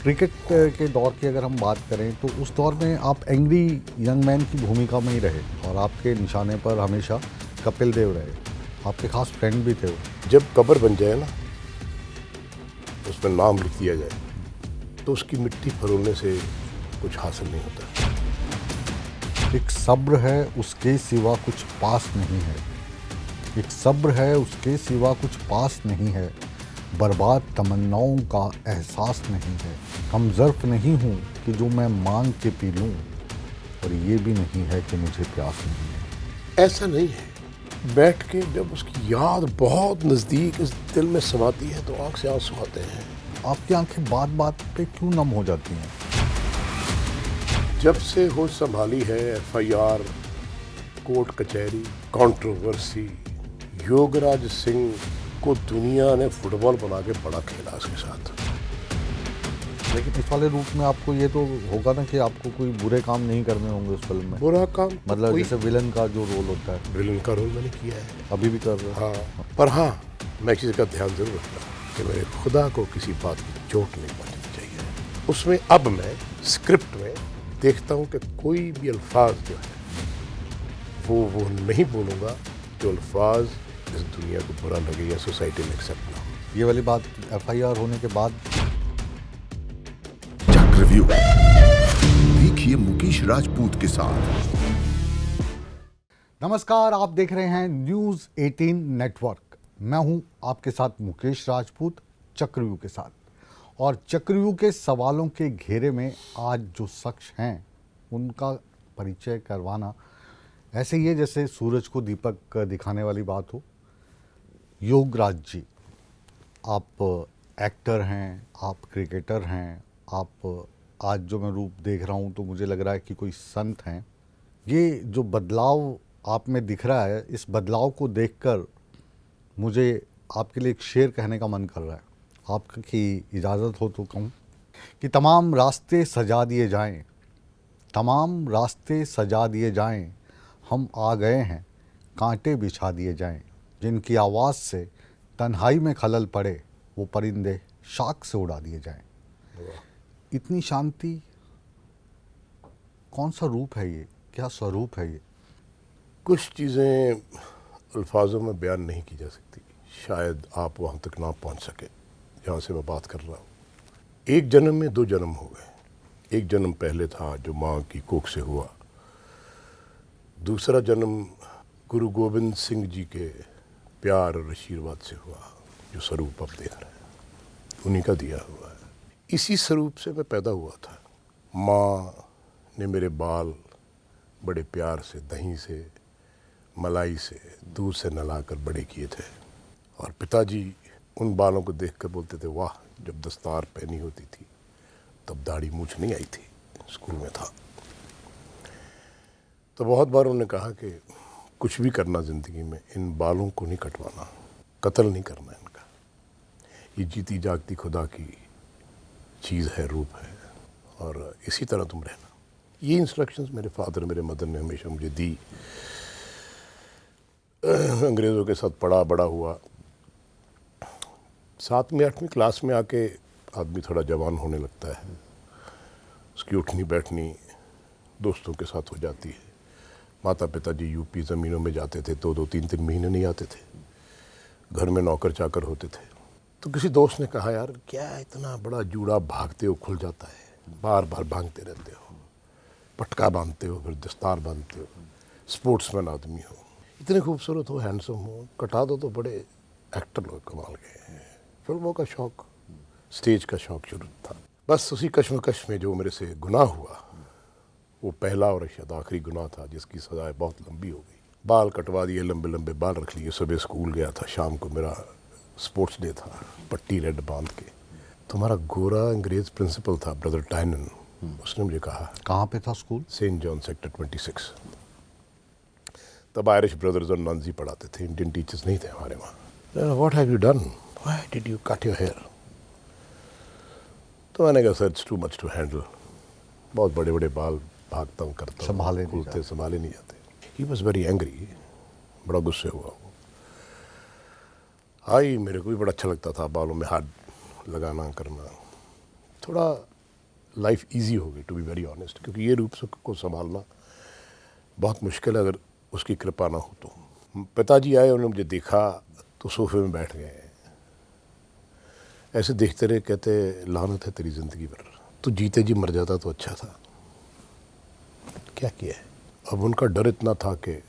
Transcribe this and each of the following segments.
Cricket के दौर की अगर हम बात करें तो उस दौर में आप एंग्री यंग मैन की भूमिका में ही रहे और आपके निशाने पर हमेशा कपिल देव रहे, आपके खास फ्रेंड भी थे वो। जब कब्र बन जाए ना, उसमें नाम लिख दिया जाए, तो उसकी मिट्टी फरोलने से कुछ हासिल नहीं होता। एक सब्र है उसके सिवा कुछ पास नहीं है, एक सब्र है उसके सिवा कुछ पास नहीं है, बर्बाद तमन्नाओं का एहसास नहीं है। हम ज़र्फ नहीं हूँ कि जो मैं मांग के पी लूँ, और ये भी नहीं है कि मुझे प्यास नहीं है। ऐसा नहीं है, बैठ के जब उसकी याद बहुत नज़दीक इस दिल में समाती है तो आंख से आंसू आते हैं। आपकी आंखें बात बात पे क्यों नम हो जाती हैं? जब से होश संभाली है FIR, कोर्ट कचहरी, कंट्रोवर्सी, योगराज सिंह को दुनिया ने फुटबॉल बना के बड़ा खेला उसके साथ। लेकिन इस वाले रूप में आपको ये तो होगा ना कि आपको कोई बुरे काम नहीं करने होंगे उस फिल्म में। बुरा काम मतलब जैसे विलन का जो रोल होता है। विलन का रोल मैंने किया है, अभी भी कर रहे हैं। हाँ, पर हाँ, मैं किसी का ध्यान जरूर रखता हूँ कि मेरे खुदा को किसी बात की चोट नहीं पहुँचनी चाहिए। उसमें अब मैं स्क्रिप्ट में देखता हूँ कि कोई भी अल्फाज जो है वो नहीं बोलूँगा जो अल्फाज इस दुनिया को बुरा लगे या सोसाइटी में एक्सेप्ट ना हो। ये वाली बात FIR होने के बाद। चक्रव्यूह देखिए मुकेश राजपूत के साथ। नमस्कार, आप देख रहे हैं न्यूज़ 18 नेटवर्क। मैं हूं आपके साथ मुकेश राजपूत, चक्रव्यूह के साथ। और चक्रव्यूह के सवालों के घेरे में आज जो शख्स हैं उनका परिचय करवाना ऐसे ही है जैसे सूरज को दीपक दिखाने वाली बात हो। योगराज जी, आप एक्टर हैं, आप क्रिकेटर हैं, आप आज जो मैं रूप देख रहा हूं तो मुझे लग रहा है कि कोई संत हैं। ये जो बदलाव आप में दिख रहा है, इस बदलाव को देखकर मुझे आपके लिए एक शेर कहने का मन कर रहा है। आपकी इजाज़त हो तो कहूँ कि तमाम रास्ते सजा दिए जाएं, तमाम रास्ते सजा दिए जाएं, हम आ गए हैं, कांटे बिछा दिए जाएं, जिनकी आवाज़ से तन्हाई में खलल पड़े वो परिंदे शाख से उड़ा दिए जाएं। इतनी शांति, कौन सा रूप है ये, क्या स्वरूप है ये? कुछ चीज़ें अल्फाजों में बयान नहीं की जा सकती, शायद आप वहाँ तक ना पहुँच सके जहाँ से मैं बात कर रहा हूँ। एक जन्म में दो जन्म हो गए। एक जन्म पहले था जो माँ की कोख से हुआ, दूसरा जन्म गुरु गोविंद सिंह जी के प्यार और आशीर्वाद से हुआ, जो स्वरूप आप देख रहे हैं उन्हीं का दिया हुआ है। इसी स्वरूप से मैं पैदा हुआ था। माँ ने मेरे बाल बड़े प्यार से, दही से, मलाई से, दूध से नहलाकर बड़े किए थे। और पिताजी उन बालों को देखकर बोलते थे, वाह, जब दस्तार पहनी होती थी तब दाढ़ी मूछ नहीं आई थी। स्कूल में था तो बहुत बार उन्होंने कहा कि कुछ भी करना ज़िंदगी में, इन बालों को नहीं कटवाना, कत्ल नहीं करना इनका। ये जीती जागती खुदा की चीज़ है, रूप है, और इसी तरह तुम रहना। ये इंस्ट्रक्शंस मेरे फादर, मेरे मदर ने हमेशा मुझे दी। अंग्रेज़ों के साथ पढ़ा बड़ा हुआ। 7वीं 8वीं क्लास में आके आदमी थोड़ा जवान होने लगता है, उसकी उठनी बैठनी दोस्तों के साथ हो जाती है। माता पिताजी यूपी ज़मीनों में जाते थे, 2-2 3-3 महीने नहीं आते थे। घर में नौकर चाकर होते थे। तो किसी दोस्त ने कहा, यार क्या इतना बड़ा जूड़ा भागते हो, खुल जाता है, बार बार भागते रहते हो, पटका बांधते हो, फिर दस्तार बांधते हो, स्पोर्ट्समैन आदमी हो, इतने खूबसूरत हो, हैंडसम हो, कटा दो तो बड़े एक्टर लोग कमाल के हैं। फिल्मों का शौक़, स्टेज का शौक़ शुरू था। बस उसी कश्मकश में जो मेरे से गुनाह हुआ, वो पहला और शायद आखिरी गुनाह था जिसकी सज़ाएँ बहुत लंबी हो गई। बाल कटवा दिए, लंबे लंबे बाल रख लिए। सुबह स्कूल गया था, शाम को मेरा स्पोर्ट्स डे था, पट्टी रेड बांध के। तुम्हारा गोरा अंग्रेज़ प्रिंसिपल था, ब्रदर टाइनन, उसने मुझे कहा। कहाँ पे था स्कूल? Saint John sector 26। तब आयरिश ब्रदर्स और नन्स ही पढ़ाते थे, इंडियन टीचर्स नहीं थे हमारे वहाँ। What have you done, why did you cut your hair? तो मैंने कहा, sir it's too much to handle, बहुत बड़े बड़े बाल, भागता हूँ, करता हूँ, संभाले नहीं जाते। ही वॉज वेरी एंग्री, बड़ा गुस्से हुआ वो। मेरे को भी बड़ा अच्छा लगता था बालों में हाथ लगाना करना। थोड़ा लाइफ इजी हो गई, टू बी वेरी ऑनेस्ट, क्योंकि ये रूप को संभालना बहुत मुश्किल है अगर उसकी कृपा ना हो तो। पिताजी आए, उन्होंने मुझे देखा तो सोफे में बैठ गए, ऐसे देखते रहे, कहते लानत है तेरी ज़िंदगी पर, तो जीते जी मर जाता तो अच्छा था, क्या किया है। अब उनका डर इतना था कि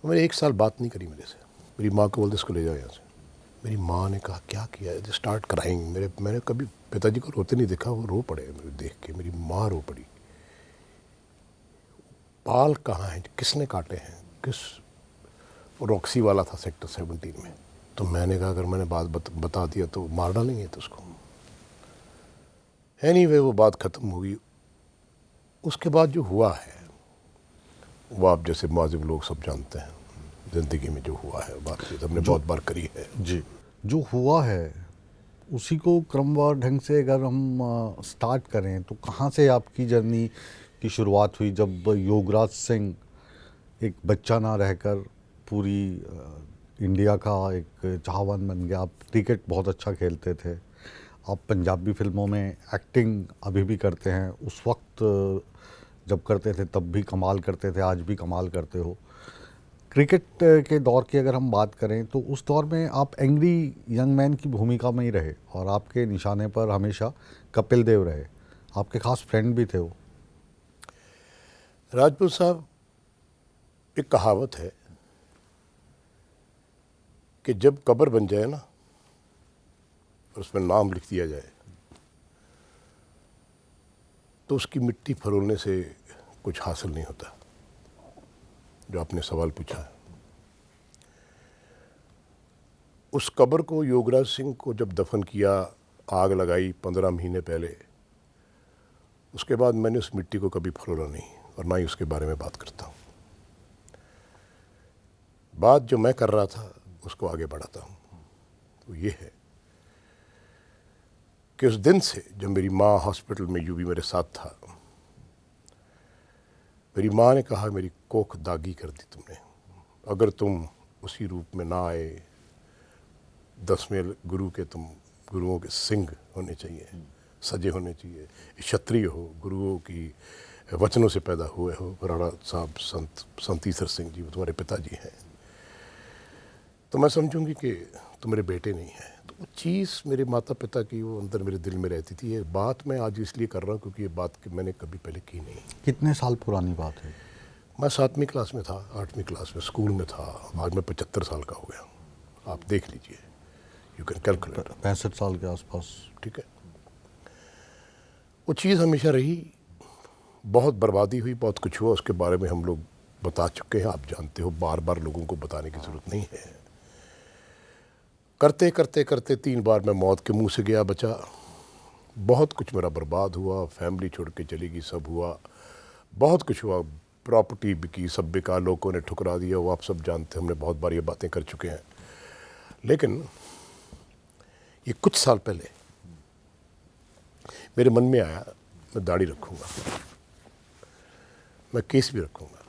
मैंने 1 साल बात नहीं करी मेरे से। मेरी माँ को बोलते इसको ले जाओ यहाँ से। मेरी माँ ने कहा क्या किया है, स्टार्ट क्राइंग। मैंने कभी पिताजी को रोते नहीं देखा, वो रो पड़े मुझे देख के, मेरी माँ रो पड़ी। बाल कहाँ हैं, किसने काटे हैं, किस, रॉक्सी वाला था सेक्टर 17 में। तो मैंने कहा अगर मैंने बात बता दिया तो मार डालेंगे तो उसको। एनीवे वो बात ख़त्म हुई। उसके बाद जो हुआ है वो आप जैसे मुआज़िब लोग सब जानते हैं, ज़िंदगी में जो हुआ है बातचीत हमने बहुत बार करी है जी। जो हुआ है उसी को क्रमवार ढंग से अगर हम स्टार्ट करें तो कहाँ से आपकी जर्नी की शुरुआत हुई, जब योगराज सिंह एक बच्चा ना रहकर पूरी इंडिया का एक चाहवान बन गया। आप क्रिकेट बहुत अच्छा खेलते थे, आप पंजाबी फिल्मों में एक्टिंग अभी भी करते हैं, उस वक्त जब करते थे तब भी कमाल करते थे, आज भी कमाल करते हो। क्रिकेट के दौर की अगर हम बात करें तो उस दौर में आप एंग्री यंग मैन की भूमिका में ही रहे और आपके निशाने पर हमेशा कपिल देव रहे, आपके खास फ्रेंड भी थे वो। राजपूत साहब, एक कहावत है कि जब कब्र बन जाए ना और उसमें नाम लिख दिया जाए तो उसकी मिट्टी फरोलने से कुछ हासिल नहीं होता। जो आपने सवाल पूछा है, उस कब्र को योगराज सिंह को जब दफन किया, आग लगाई 15 महीने पहले, उसके बाद मैंने उस मिट्टी को कभी फरोला नहीं और ना ही उसके बारे में बात करता हूँ। बात जो मैं कर रहा था उसको आगे बढ़ाता हूँ। तो ये है कि उस दिन से जब मेरी माँ हॉस्पिटल में यूवी मेरे साथ था, मेरी माँ ने कहा मेरी कोख दागी कर दी तुमने, अगर तुम उसी रूप में ना आए, 10वें गुरु के तुम गुरुओं के सिंह होने चाहिए, सजे होने चाहिए, क्षत्रिय हो, गुरुओं की वचनों से पैदा हुए हो। राणा साहब संत ईसर सिंह जी तुम्हारे पिताजी हैं, तो मैं समझूंगी कि तुम मेरे बेटे नहीं हैं। तो वो चीज़ मेरे माता पिता की वो अंदर मेरे दिल में रहती थी। ये बात मैं आज इसलिए कर रहा हूँ क्योंकि ये बात मैंने कभी पहले की नहीं। कितने साल पुरानी बात है? मैं 7वीं क्लास में था, 8वीं क्लास में स्कूल में था। आज मैं 75 साल का हो गया, आप देख लीजिए, यू कैन कैलकुलेट। 65 साल के आसपास। ठीक है। वो चीज़ हमेशा रही, बहुत बर्बादी हुई, बहुत कुछ हुआ, उसके बारे में हम लोग बता चुके हैं, आप जानते हो, बार बार लोगों को बताने की ज़रूरत नहीं है। करते करते करते 3 बार मैं मौत के मुंह से गया बचा। बहुत कुछ मेरा बर्बाद हुआ, फैमिली छोड़ के चली गई, सब हुआ, बहुत कुछ हुआ, प्रॉपर्टी बिकी, सब बिका, लोगों ने ठुकरा दिया, वो आप सब जानते हैं, हमने बहुत बार ये बातें कर चुके हैं। लेकिन ये कुछ साल पहले मेरे मन में आया मैं दाढ़ी रखूँगा, मैं केस भी रखूँगा।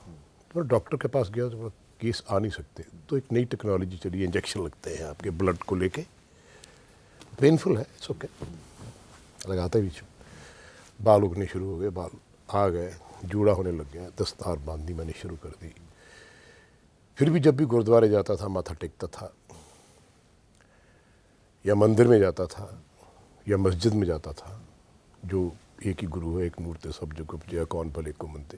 तो डॉक्टर के पास गया तो केस आ नहीं सकते, तो एक नई टेक्नोलॉजी चली, इंजेक्शन लगते हैं आपके ब्लड को लेके, पेनफुल है, इट्स ओके, लगाते बीच बाल उगने शुरू हो गए, बाल आ गए, जूड़ा होने लग गया, दस्तार बांधनी मैंने शुरू कर दी। फिर भी जब भी गुरुद्वारे जाता था, माथा टेकता था, या मंदिर में जाता था या मस्जिद में जाता था, जो एक ही गुरु है, एक मूर्ति है, सब जगह उपजया, कौन भले को मनते।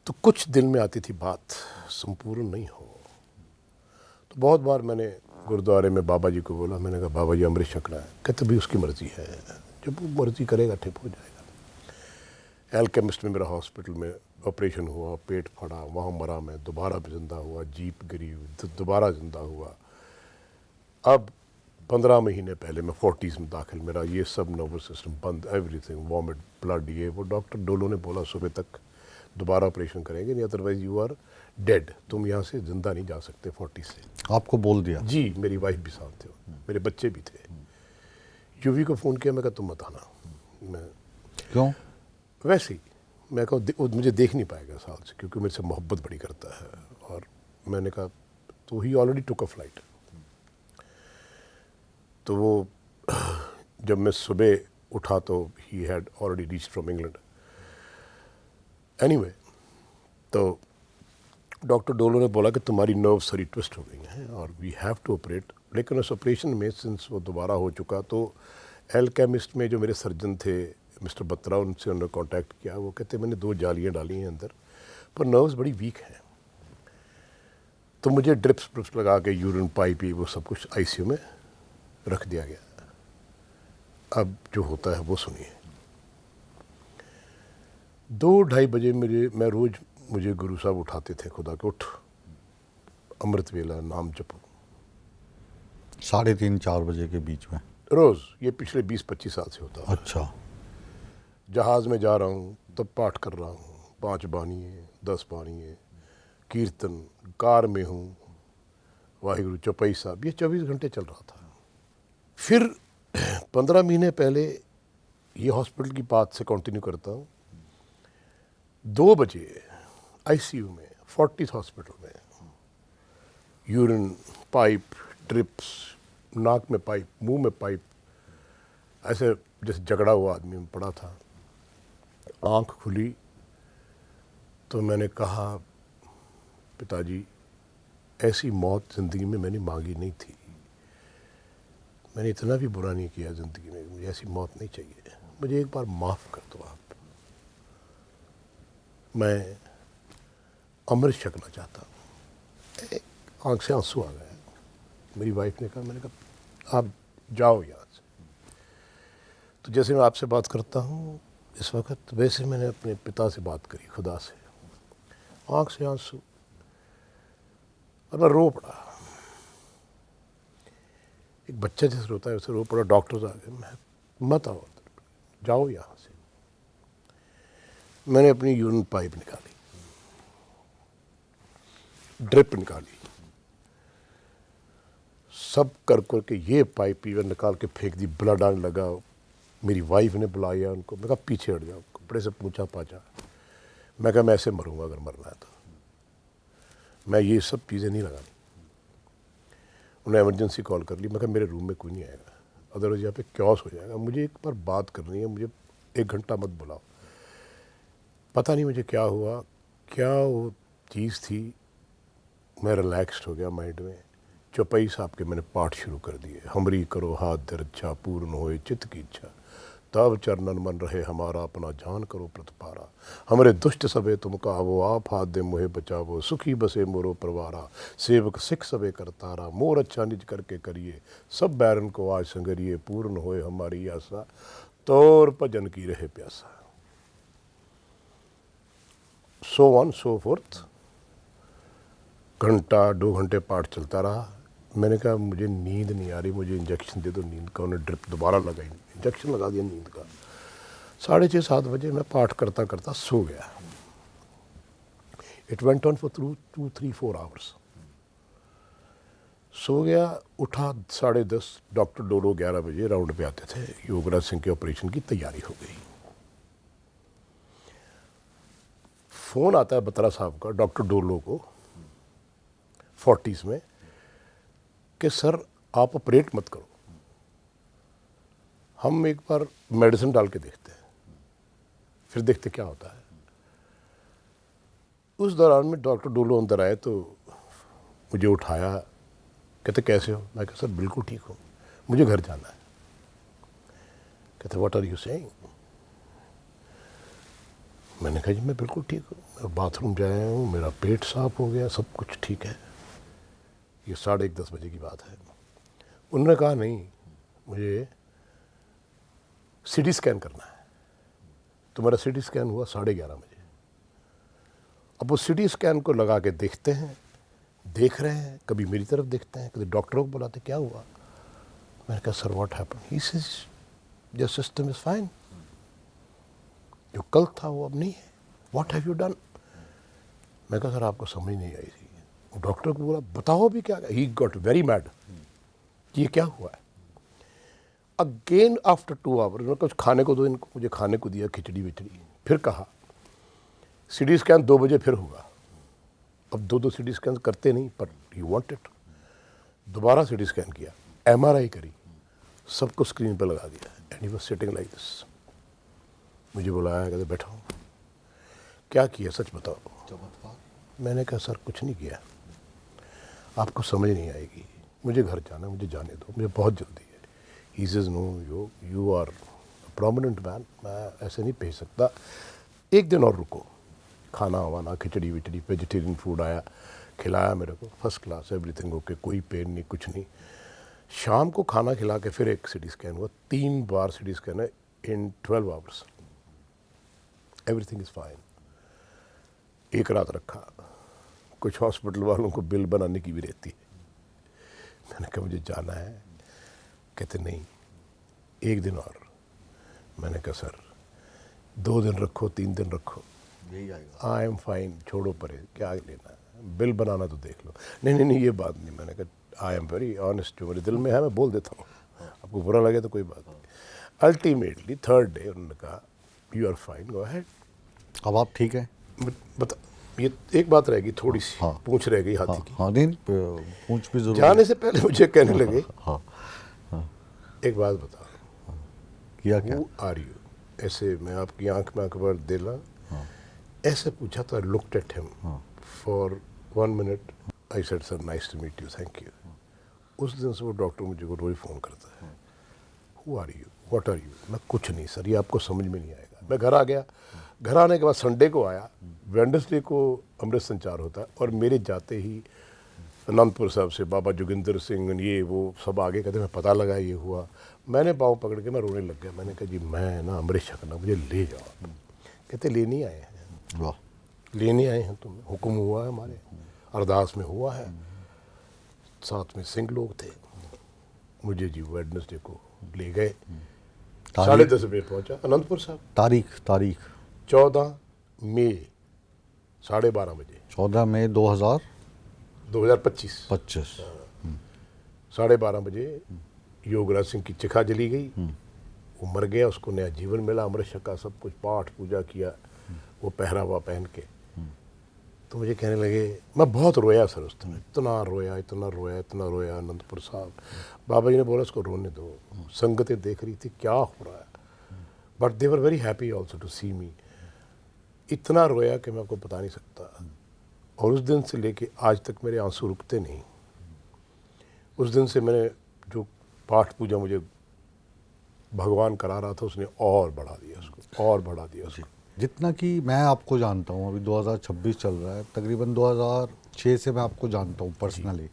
तो कुछ दिल में आती थी बात, संपूर्ण नहीं हो। तो बहुत बार मैंने गुरुद्वारे में बाबा जी को बोला, मैंने कहा बाबा जी अमृत छकना है, कहते भी उसकी मर्जी है, जब वो मर्जी करेगा ठीक हो जाएगा। एल्केमिस्ट में मेरा हॉस्पिटल में ऑपरेशन हुआ, पेट फटा, वहाँ मरा मैं, दोबारा जिंदा हुआ, जीप गिरी, दोबारा जिंदा हुआ। अब 15 महीने पहले मैं 40s में दाखिल, मेरा ये सब नर्वस सिस्टम बंद, एवरीथिंग, वॉमिट, ब्लड, ये वो। डॉक्टर डोलो ने बोला सुबह तक दोबारा ऑपरेशन करेंगे, नहीं अदरवाइज यू आर डेड, तुम यहाँ से जिंदा नहीं जा सकते 40 से। आपको बोल दिया? जी। मेरी वाइफ भी साथ थे, मेरे बच्चे भी थे। यूवी को फ़ोन किया, मैं कहा तुम मत आना। मैं क्यों? वैसे ही मैं कहा मुझे देख नहीं पाएगा साल से, क्योंकि मेरे से मोहब्बत बड़ी करता है। और मैंने कहा तो ही ऑलरेडी टुक अ फ्लाइट, तो वो जब मैं सुबह उठा तो he had already reach from England. Anyway, तो डॉक्टर डोलो ने बोला कि तुम्हारी नर्व सारी ट्विस्ट हो गई हैं और वी हैव टू ऑपरेट। लेकिन उस ऑपरेशन में सिंस वो दोबारा हो चुका तो एल्केमिस्ट में जो मेरे सर्जन थे मिस्टर बत्रा, उनसे उन्होंने कांटेक्ट किया। वो कहते मैंने 2 जालियाँ डाली हैं अंदर, पर नर्व्स बड़ी वीक हैं, तो मुझे ड्रिप्स लगा के यूरिन पाइप वो सब कुछ आईसीयू में रख दिया गया। अब जो होता है वो सुनिए। 2-2:30 बजे मुझे गुरु साहब उठाते थे, खुदा के उठ, अमृत वेला, नाम जपो। 3:30-4 बजे के बीच में रोज़, ये पिछले 20-25 साल से होता है। अच्छा। जहाज़ में जा रहा हूँ तब पाठ कर रहा हूँ, 5 बानिए, 10 बानिए, कीर्तन, कार में हूँ, वाहिगुरु चौपाई साहब, ये 24 घंटे चल रहा था। फिर 15 महीने पहले ये हॉस्पिटल की बात से कंटिन्यू करता हूँ। 2 बजे आईसीयू में, फोर्टिस हॉस्पिटल में, यूरिन पाइप, ड्रिप्स, नाक में पाइप, मुंह में पाइप, ऐसे जैसे झगड़ा हुआ आदमी में पड़ा था। आंख खुली तो मैंने कहा, पिताजी ऐसी मौत ज़िंदगी में मैंने मांगी नहीं थी, मैंने इतना भी बुरा नहीं किया ज़िंदगी में, मुझे ऐसी मौत नहीं चाहिए, मुझे एक बार माफ़ कर दो आप, मैं अमृत छकना चाहता हूँ। आँख से आंसू आ गए। मेरी वाइफ ने कहा, मैंने कहा आप जाओ यहाँ से। तो जैसे मैं आपसे बात करता हूँ इस वक्त, वैसे मैंने अपने पिता से बात करी, खुदा से, आँख से आंसू, और मैं रो पड़ा। एक बच्चा जैसे रोता है वैसे रो पड़ा। डॉक्टर्स आ गए, मैं मत आओ, जाओ यहाँ से। मैंने अपनी यूरिन पाइप निकाली, ड्रिप निकाली, सब कर के ये पाइप इवन निकाल के फेंक दी, ब्लड आने लगा। मेरी वाइफ ने बुलाया उनको, मैं कहा पीछे हट जाओ, कपड़े से पूछा पाछा। मैं कहा मैं ऐसे मरूंगा अगर मरना है तो, मैं ये सब चीज़ें नहीं लगानी। उन्हें इमरजेंसी कॉल कर ली। मैं कहा मेरे रूम में कोई नहीं आएगा, अदरवाइज यहाँ पे क्योस हो जाएगा, मुझे एक बार बात करनी है, मुझे 1 घंटा मत बुलाओ। पता नहीं मुझे क्या हुआ, क्या वो चीज़ थी, मैं रिलैक्स्ड हो गया माइंड में। चौपाई साहब के मैंने पाठ शुरू कर दिए। हमरी करो हाथ दर इच्छा, पूर्ण होए चित्त की इच्छा, तब चरणन मन रहे हमारा, अपना जान करो प्रतिपारा। हमरे दुष्ट सबे तुम कहावो, आप हाथ दे मोहे बचावो, सुखी बसे मोरो परवारा, सेवक सिख सबे करतारा, मोर अच्छा निज करके करिए, सब बैरन को आज संगरिए, पूर्ण होए हमारी आशा, तोर भजन की रहे प्यासा। So on so fourth. घंटा 2 घंटे पाठ चलता रहा। मैंने कहा मुझे नींद नहीं आ रही, मुझे इंजेक्शन दे दो नींद का। उन्हें ड्रिप दोबारा लगाई, इंजेक्शन लगा दिया नींद का। 6:30-7 बजे मैं पाठ करता करता सो गया। It went on for 2-3-4 hours. सो गया, उठा 10:30। डॉक्टर डोलो 11 बजे राउंड पे आते थे। योगराज सिंह के ऑपरेशन की तैयारी हो गई। फ़ोन आता है बत्रा साहब का, डॉक्टर डोलो को, फोर्टिस में, कि सर आप ऑपरेट मत करो, हम एक बार मेडिसिन डाल के देखते हैं, फिर देखते क्या होता है। उस दौरान में डॉक्टर डोलो अंदर आए तो मुझे उठाया, कहते कैसे हो? मैं कहा सर बिल्कुल ठीक हूँ, मुझे घर जाना है। कहते व्हाट आर यू सेइंग? मैंने कहा जी मैं बिल्कुल ठीक हूँ, मैं बाथरूम जाया हूँ, मेरा पेट साफ हो गया, सब कुछ ठीक है। ये 10:30 बजे की बात है। उन्होंने कहा नहीं, मुझे सीटी स्कैन करना है। तो मेरा सीटी स्कैन हुआ 11:30 बजे। अब वो सीटी स्कैन को लगा के देखते हैं, देख रहे हैं, कभी मेरी तरफ देखते हैं, कभी डॉक्टरों को बुलाते, क्या हुआ? मैंने कहा sir what happen? He says your system is fine, जो कल था वो अब नहीं है, व्हाट हैव यू डन? मैं कहा सर आपको समझ नहीं आई थी। डॉक्टर को बोला बताओ भी क्या? ही गॉट वेरी मैड, ये क्या हुआ है? अगेन आफ्टर 2 आवर उन्होंने कुछ खाने को दो इनको, मुझे खाने को दिया, खिचड़ी विचड़ी। फिर कहा सीटी स्कैन 2 बजे फिर होगा। अब 2 सीटी स्कैन करते नहीं, पर यू वांट इट। दोबारा सीटी स्कैन किया, MRI करी, सबको स्क्रीन पर लगा दिया and he was sitting like this. मुझे बुलाया, कहते बैठो, क्या किया सच बताओ। मैंने कहा सर कुछ नहीं किया, आपको समझ नहीं आएगी, मुझे घर जाना, मुझे जाने दो, मुझे बहुत जल्दी है। He says no, you are prominent man, मैं ऐसे नहीं भेज सकता, एक दिन और रुको। खाना वाना, खिचड़ी विचड़ी, वेजिटेरियन फूड आया, खिलाया मेरे को, फर्स्ट क्लास, एवरीथिंग ओके, कोई पेन नहीं, कुछ नहीं। शाम को खाना खिला के फिर एक सिटी स्कैन हुआ, 3 बार सिटी स्कैन है इन 12 आवर्स, एवरीथिंग इज़ फाइन। एक रात रखा, कुछ हॉस्पिटल वालों को बिल बनाने की भी रहती है। मैंने कहा मुझे जाना है, कहते नहीं, एक दिन और। मैंने कहा सर 2 दिन रखो, 3 दिन रखो, यही आएगा। आई एम फाइन, छोड़ो परे, क्या लेना है, बिल बनाना तो देख लो। नहीं नहीं ये बात नहीं। मैंने कहा आई एम वेरी ऑनेस्ट, जो मेरे दिल में है मैं बोल देता हूँ, आपको बुरा लगे तो कोई बात नहीं। अल्टीमेटली 3rd डे उन्होंने कहा you are fine, go ahead. अब आप ठीक है? बता, ये एक बात रहेगी थोड़ी सी, हाँ। पूछ रह गई हाथी हाँ की। हाँ, नहीं पूछ भी जरूर। जाने से पहले मुझे कहने लगे हाँ, एक बात बताओ, किया क्या? Who are you? ऐसे मैं आपकी आंख में अखबार दिला, ऐसे पूछा तो I looked at him for 1 minute. I said sir nice to meet you, thank you. उस दिन से वो डॉक्टर मुझे को रोज फ़ोन करता है, who are you, what are you? मैं कुछ नहीं सर, ये आपको समझ में नहीं आएगा। मैं घर आ गया, घर आने के बाद संडे को आया, वेडनेसडे को अमृत संचार होता है, और मेरे जाते ही अनंतपुर साहब से बाबा जोगिंदर सिंह, ये वो सब आगे, कहते मैं पता लगा ये हुआ। मैंने पाँव पकड़ के मैं रोने लग गया। मैंने कहा जी मैं ना अमृत छकना, मुझे ले जाओ। कहते लेने आए हैं। वाह, लेने आए हैं तुम, हुक्म हुआ है हमारे, अरदास में हुआ है, साथ में सिंह लोग थे। मुझे जी वेडनेसडे को ले गए, 10:30 बजे पहुंचा अनंतपुर साहब। तारीख 14 मई 12:30 बजे 14 मई 2025 2025। 12:30 बजे योगराज सिंह की चिखा जली गई, वो मर गया, उसको नया जीवन मिला, अमृत छका, सब कुछ पाठ पूजा किया, वो पहरावा पहन के। तो मुझे कहने लगे, मैं बहुत रोया सर उस दिन, इतना रोया, इतना रोया, इतना रोया अनंतपुर साहब। बाबा जी ने बोला उसको रोने दो, संगतें देख रही थी क्या हो रहा है, but they were very happy also to see me. इतना रोया कि मैं आपको बता नहीं सकता। और उस दिन से लेके आज तक मेरे आंसू रुकते नहीं। उस दिन से मैंने जो पाठ पूजा मुझे भगवान करा रहा था, उसने और बढ़ा दिया उसको, और बढ़ा दिया उसको। जितना कि मैं आपको जानता हूँ, अभी 2026 चल रहा है, तकरीबन 2006 से मैं आपको जानता हूँ पर्सनली।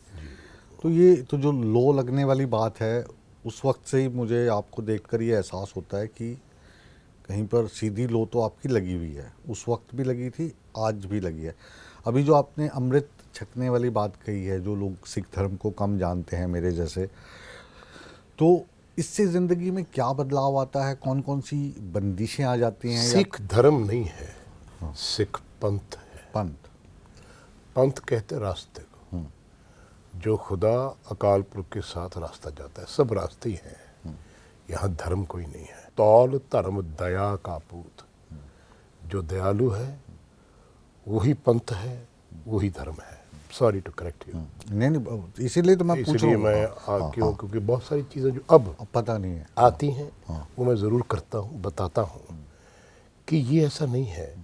तो ये तो जो लो लगने वाली बात है, उस वक्त से ही मुझे आपको देखकर ये एहसास होता है कि कहीं पर सीधी लो तो आपकी लगी हुई है। उस वक्त भी लगी थी, आज भी लगी है। अभी जो आपने अमृत छकने वाली बात कही है, जो लोग सिख धर्म को कम जानते हैं मेरे जैसे, तो इससे ज़िंदगी में क्या बदलाव आता है? कौन कौन सी बंदिशें आ जाती हैं? सिख धर्म नहीं है, सिख पंथ है। पंथ, पंथ कहते रास्ते को, जो खुदा अकाल पुरख के साथ रास्ता जाता है, सब रास्ते ही हैं, यहाँ धर्म कोई नहीं है। तौल धर्म दया का पूत, जो दयालु है वही पंथ है, वही धर्म है। Sorry to correct you. नहीं, इसीलिए तो मैं पूछ रहा इसलिए हूँ। मैं क्यों, क्योंकि बहुत सारी चीज़ें जो अब पता नहीं है आती हैं वो मैं ज़रूर करता हूँ, बताता हूँ कि ये ऐसा नहीं है।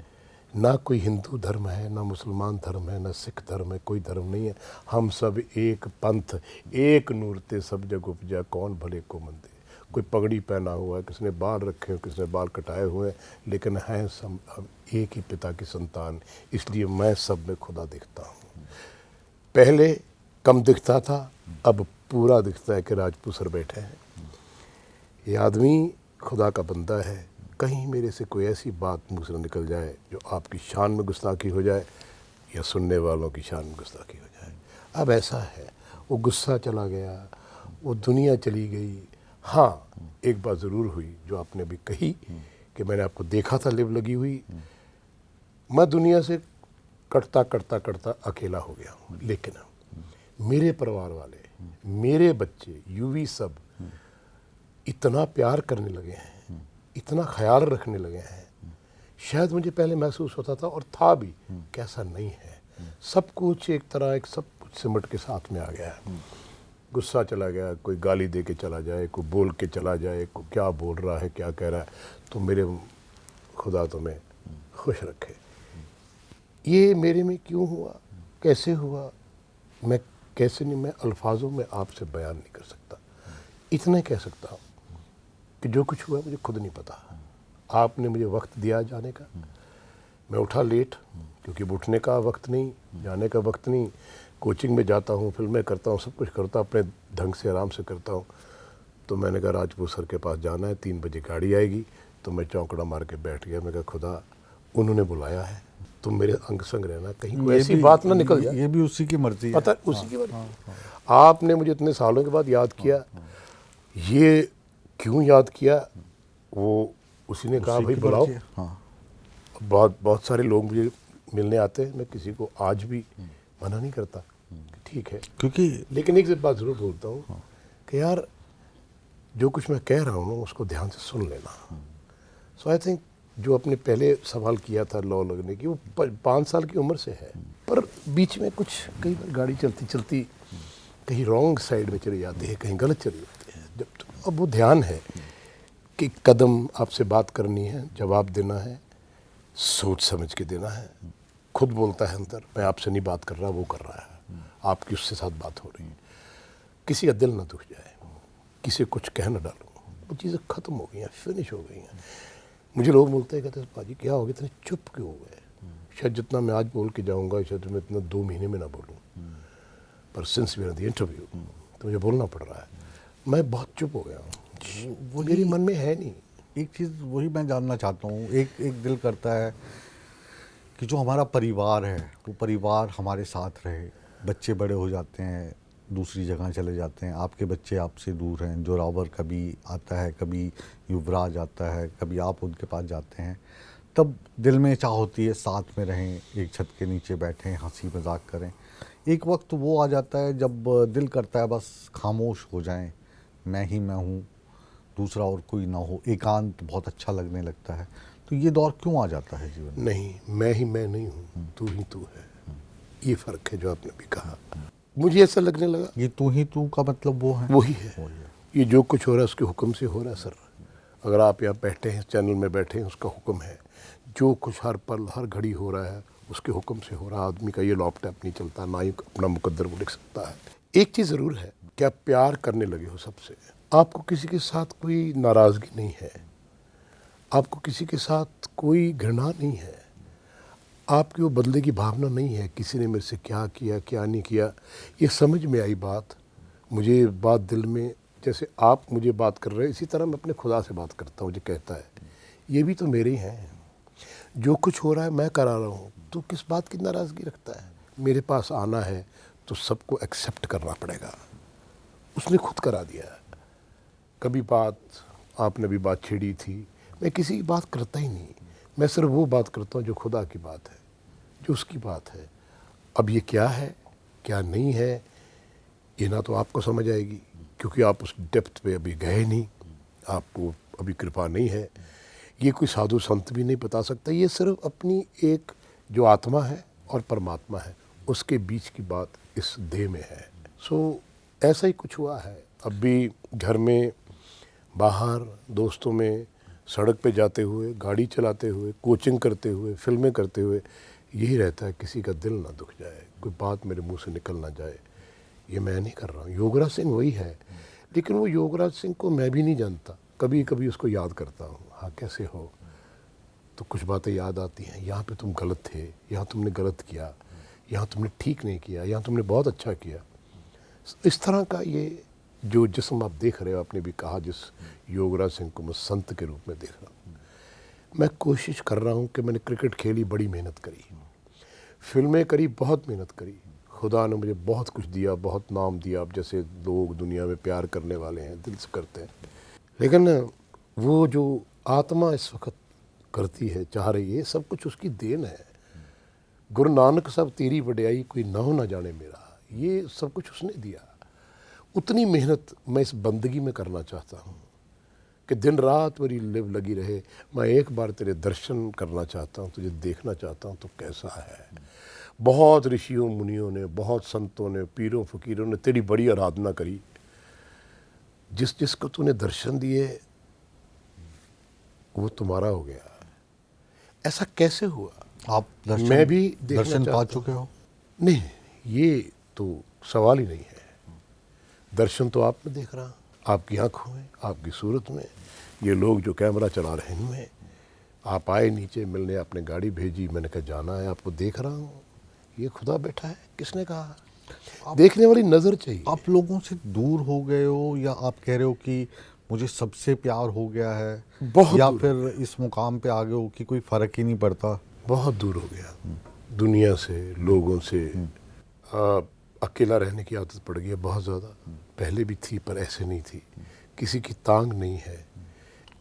ना कोई हिंदू धर्म है, ना मुसलमान धर्म है, ना सिख धर्म है, कोई धर्म नहीं है। हम सब एक पंथ, एक नूर ते सब जग उपजा, कौन भले को मंदे। कोई पगड़ी पहना हुआ है, किसने बाल रखे हैं, किसने बाल कटाए हुए हैं, लेकिन हैं सब हम एक ही पिता की संतान। इसलिए मैं सब में खुदा दिखता हूँ। पहले कम दिखता था, अब पूरा दिखता है कि राजपूत सर बैठे हैं। ये आदमी खुदा का बंदा है। कहीं मेरे से कोई ऐसी बात मुँह से निकल जाए जो आपकी शान में गुस्ताखी हो जाए या सुनने वालों की शान में गुस्ताखी हो जाए। अब ऐसा है, वो गुस्सा चला गया, वो दुनिया चली गई। हाँ, एक बात ज़रूर हुई जो आपने अभी कही कि मैंने आपको देखा था लिव लगी हुई। मैं दुनिया से कटता कटता कटता अकेला हो गया हूँ, लेकिन मेरे परिवार वाले, मेरे बच्चे, यूवी सब इतना प्यार करने लगे हैं, इतना ख्याल रखने लगे हैं। शायद मुझे पहले महसूस होता था और था भी, कैसा नहीं है। सब कुछ एक तरह, एक सब कुछ सिमट के साथ में आ गया है। गुस्सा चला गया, कोई गाली दे के चला जाए, कोई बोल के चला जाए, कोई क्या बोल रहा है क्या कह रहा है, तो मेरे खुदा तुम्हें खुश रखे। ये मेरे में क्यों हुआ, कैसे हुआ, मैं कैसे नहीं, मैं अल्फाजों में आपसे बयान नहीं कर सकता। इतना कह सकता हूँ कि जो कुछ हुआ मुझे खुद नहीं पता। आपने मुझे वक्त दिया जाने का, मैं उठा लेट क्योंकि उठने का वक्त नहीं, जाने का वक्त नहीं। कोचिंग में जाता हूँ, फिल्में करता हूँ, सब कुछ करता हूँ, अपने ढंग से आराम से करता हूँ। तो मैंने कहा राजपूत सर के पास जाना है, 3 बजे गाड़ी आएगी। तो मैं चौंकड़ा मार के बैठ गया। मैं कहा खुदा उन्होंने बुलाया है, तुम मेरे अंग संग रहना, कहीं कोई ऐसी बात ना निकल जाए। ये भी उसी की मर्जी है। पता उसी की मर्जी। आपने मुझे इतने सालों के बाद याद किया, ये क्यों याद किया, वो उसी ने कहा भाई बुलाओ। बहुत सारे लोग मुझे मिलने आते हैं, मैं किसी को आज भी मना नहीं करता कि ठीक है, क्योंकि लेकिन एक बात ज़रूर बोलता हूँ कि यार जो कुछ मैं कह रहा हूँ ना उसको ध्यान से सुन लेना। सो आई थिंक जो आपने पहले सवाल किया था लॉ लगने की, वो 5 साल की उम्र से है, पर बीच में कुछ कई बार गाड़ी चलती चलती कहीं रॉन्ग साइड में चली जाती है, कहीं गलत चली जाती है। जब तो अब वो ध्यान है कि कदम आपसे बात करनी है, जवाब देना है, सोच समझ के देना है। खुद बोलता है अंदर, मैं आपसे नहीं बात कर रहा, वो कर रहा है, आपकी उससे साथ बात हो रही है। किसी का दिल ना दुख जाए, किसी कुछ कह ना डालो, वो चीज़ें ख़त्म हो गई हैं, फिनिश हो गई हैं। मुझे लोग बोलते हैं, कहते हैं पाजी क्या हो गया, इतने चुप क्यों हो गए। शायद जितना मैं आज बोल के जाऊँगा शायद मैं इतना 2 महीने में ना बोलूँ, पर since we are the interview तो मुझे बोलना पड़ रहा है। मैं बहुत चुप हो गया हूँ, वो मेरे मन में है नहीं। एक चीज़ वही मैं जानना चाहता हूँ, एक दिल करता है कि जो हमारा परिवार है वो परिवार हमारे साथ रहे। बच्चे बड़े हो जाते हैं, दूसरी जगह चले जाते हैं, आपके बच्चे आपसे दूर हैं, जोरावर कभी आता है, कभी युवराज आता है, कभी आप उनके पास जाते हैं, तब दिल में चाह होती है साथ में रहें, एक छत के नीचे बैठें, हंसी मजाक करें। एक वक्त वो आ जाता है जब दिल करता है बस खामोश हो जाएं, मैं ही मैं हूँ, दूसरा और कोई ना हो, एकांत बहुत अच्छा लगने लगता है। तो ये दौर क्यों आ जाता है जीवन में? नहीं, मैं ही मैं नहीं हूँ, तू ही तू है, ये फ़र्क है जो आपने भी कहा। मुझे ऐसा लगने लगा ये तू ही तू का मतलब वो है, वही है। ये जो कुछ हो रहा है उसके हुक्म से हो रहा है सर। अगर आप यहाँ बैठे हैं, चैनल में बैठे हैं, उसका हुक्म है। जो कुछ हर पल हर घड़ी हो रहा है उसके हुक्म से हो रहा है। आदमी का ये लैपटॉप नहीं चलता, ना ही अपना मुकद्दर वो लिख सकता है। एक चीज़ ज़रूर है कि आप प्यार करने लगे हो सबसे, आपको किसी के साथ कोई नाराज़गी नहीं है, आपको किसी के साथ कोई घृणा नहीं है, आपकी वो बदले की भावना नहीं है किसी ने मेरे से क्या किया क्या नहीं किया। ये समझ में आई बात, मुझे बात दिल में, जैसे आप मुझे बात कर रहे हैं इसी तरह मैं अपने खुदा से बात करता हूँ। जो कहता है ये भी तो मेरे ही हैं, जो कुछ हो रहा है मैं करा रहा हूँ, तो किस बात की नाराज़गी रखता है। मेरे पास आना है तो सबको एक्सेप्ट करना पड़ेगा, उसने खुद करा दिया है। कभी बात आपने भी बात छेड़ी थी, मैं किसी की बात करता ही नहीं, मैं सिर्फ वो बात करता हूँ जो खुदा की बात है, जो उसकी बात है। अब ये क्या है क्या नहीं है ये ना तो आपको समझ आएगी क्योंकि आप उस डेप्थ पे अभी गए नहीं, आपको अभी कृपा नहीं है। ये कोई साधु संत भी नहीं बता सकता, ये सिर्फ अपनी एक जो आत्मा है और परमात्मा है उसके बीच की बात इस देह में है। सो ऐसा ही कुछ हुआ है। अब भी घर में, बाहर, दोस्तों में, सड़क पे जाते हुए, गाड़ी चलाते हुए, कोचिंग करते हुए, फिल्में करते हुए यही रहता है किसी का दिल ना दुख जाए, कोई बात मेरे मुंह से निकल ना जाए। ये मैं नहीं कर रहा हूँ, योगराज सिंह वही है, लेकिन वो योगराज सिंह को मैं भी नहीं जानता। कभी कभी उसको याद करता हूँ, हाँ कैसे हो, तो कुछ बातें याद आती हैं, यहाँ पे तुम गलत थे, यहाँ तुमने गलत किया, यहाँ तुमने ठीक नहीं किया, यहाँ तुमने बहुत अच्छा किया। इस तरह का ये जो जिस्म आप देख रहे हो, आपने भी कहा जिस योगराज सिंह को मैं संत के रूप में देख रहा हूँ। मैं कोशिश कर रहा हूँ कि मैंने क्रिकेट खेली, बड़ी मेहनत करी, फिल्में करी, बहुत मेहनत करी, खुदा ने मुझे बहुत कुछ दिया, बहुत नाम दिया। अब जैसे लोग दुनिया में प्यार करने वाले हैं, दिल से करते हैं, लेकिन वो जो आत्मा इस वक्त करती है, चाह रही है, सब कुछ उसकी देन है। गुरु नानक साहब तेरी वड्याई कोई ना हो ना जाने मेरा, ये सब कुछ उसने दिया। उतनी मेहनत मैं इस बंदगी में करना चाहता हूँ कि दिन रात मेरी लिव लगी रहे। मैं एक बार तेरे दर्शन करना चाहता हूँ, तुझे देखना चाहता हूँ तो कैसा है। बहुत ऋषियों मुनियों ने, बहुत संतों ने, पीरों फकीरों ने तेरी बड़ी आराधना करी। जिस जिसको तूने दर्शन दिए वो तुम्हारा हो गया। ऐसा कैसे हुआ? आप दर्शन मैं भी देखना दर्शन पा चाहता चुके हो? नहीं, ये तो सवाल ही नहीं है। दर्शन तो आप में देख रहा हूं, आपकी आंखों में, आपकी सूरत में। ये लोग जो कैमरा चला रहे हैं इनमें, आप आए नीचे मिलने, आपने गाड़ी भेजी, मैंने कहा जाना है, आपको देख रहा हूँ। ये खुदा बैठा है, किसने कहा? देखने वाली नजर चाहिए। आप लोगों से दूर हो गए हो, या आप कह रहे हो कि मुझे सबसे प्यार हो गया है, बहुत या दूर फिर इस मुकाम पे आ गए हो कि कोई फर्क ही नहीं पड़ता? बहुत दूर हो गया दुनिया से, लोगों से। अकेला रहने की आदत पड़ गई है बहुत ज़्यादा। पहले भी थी पर ऐसे नहीं थी। किसी की तांग नहीं है।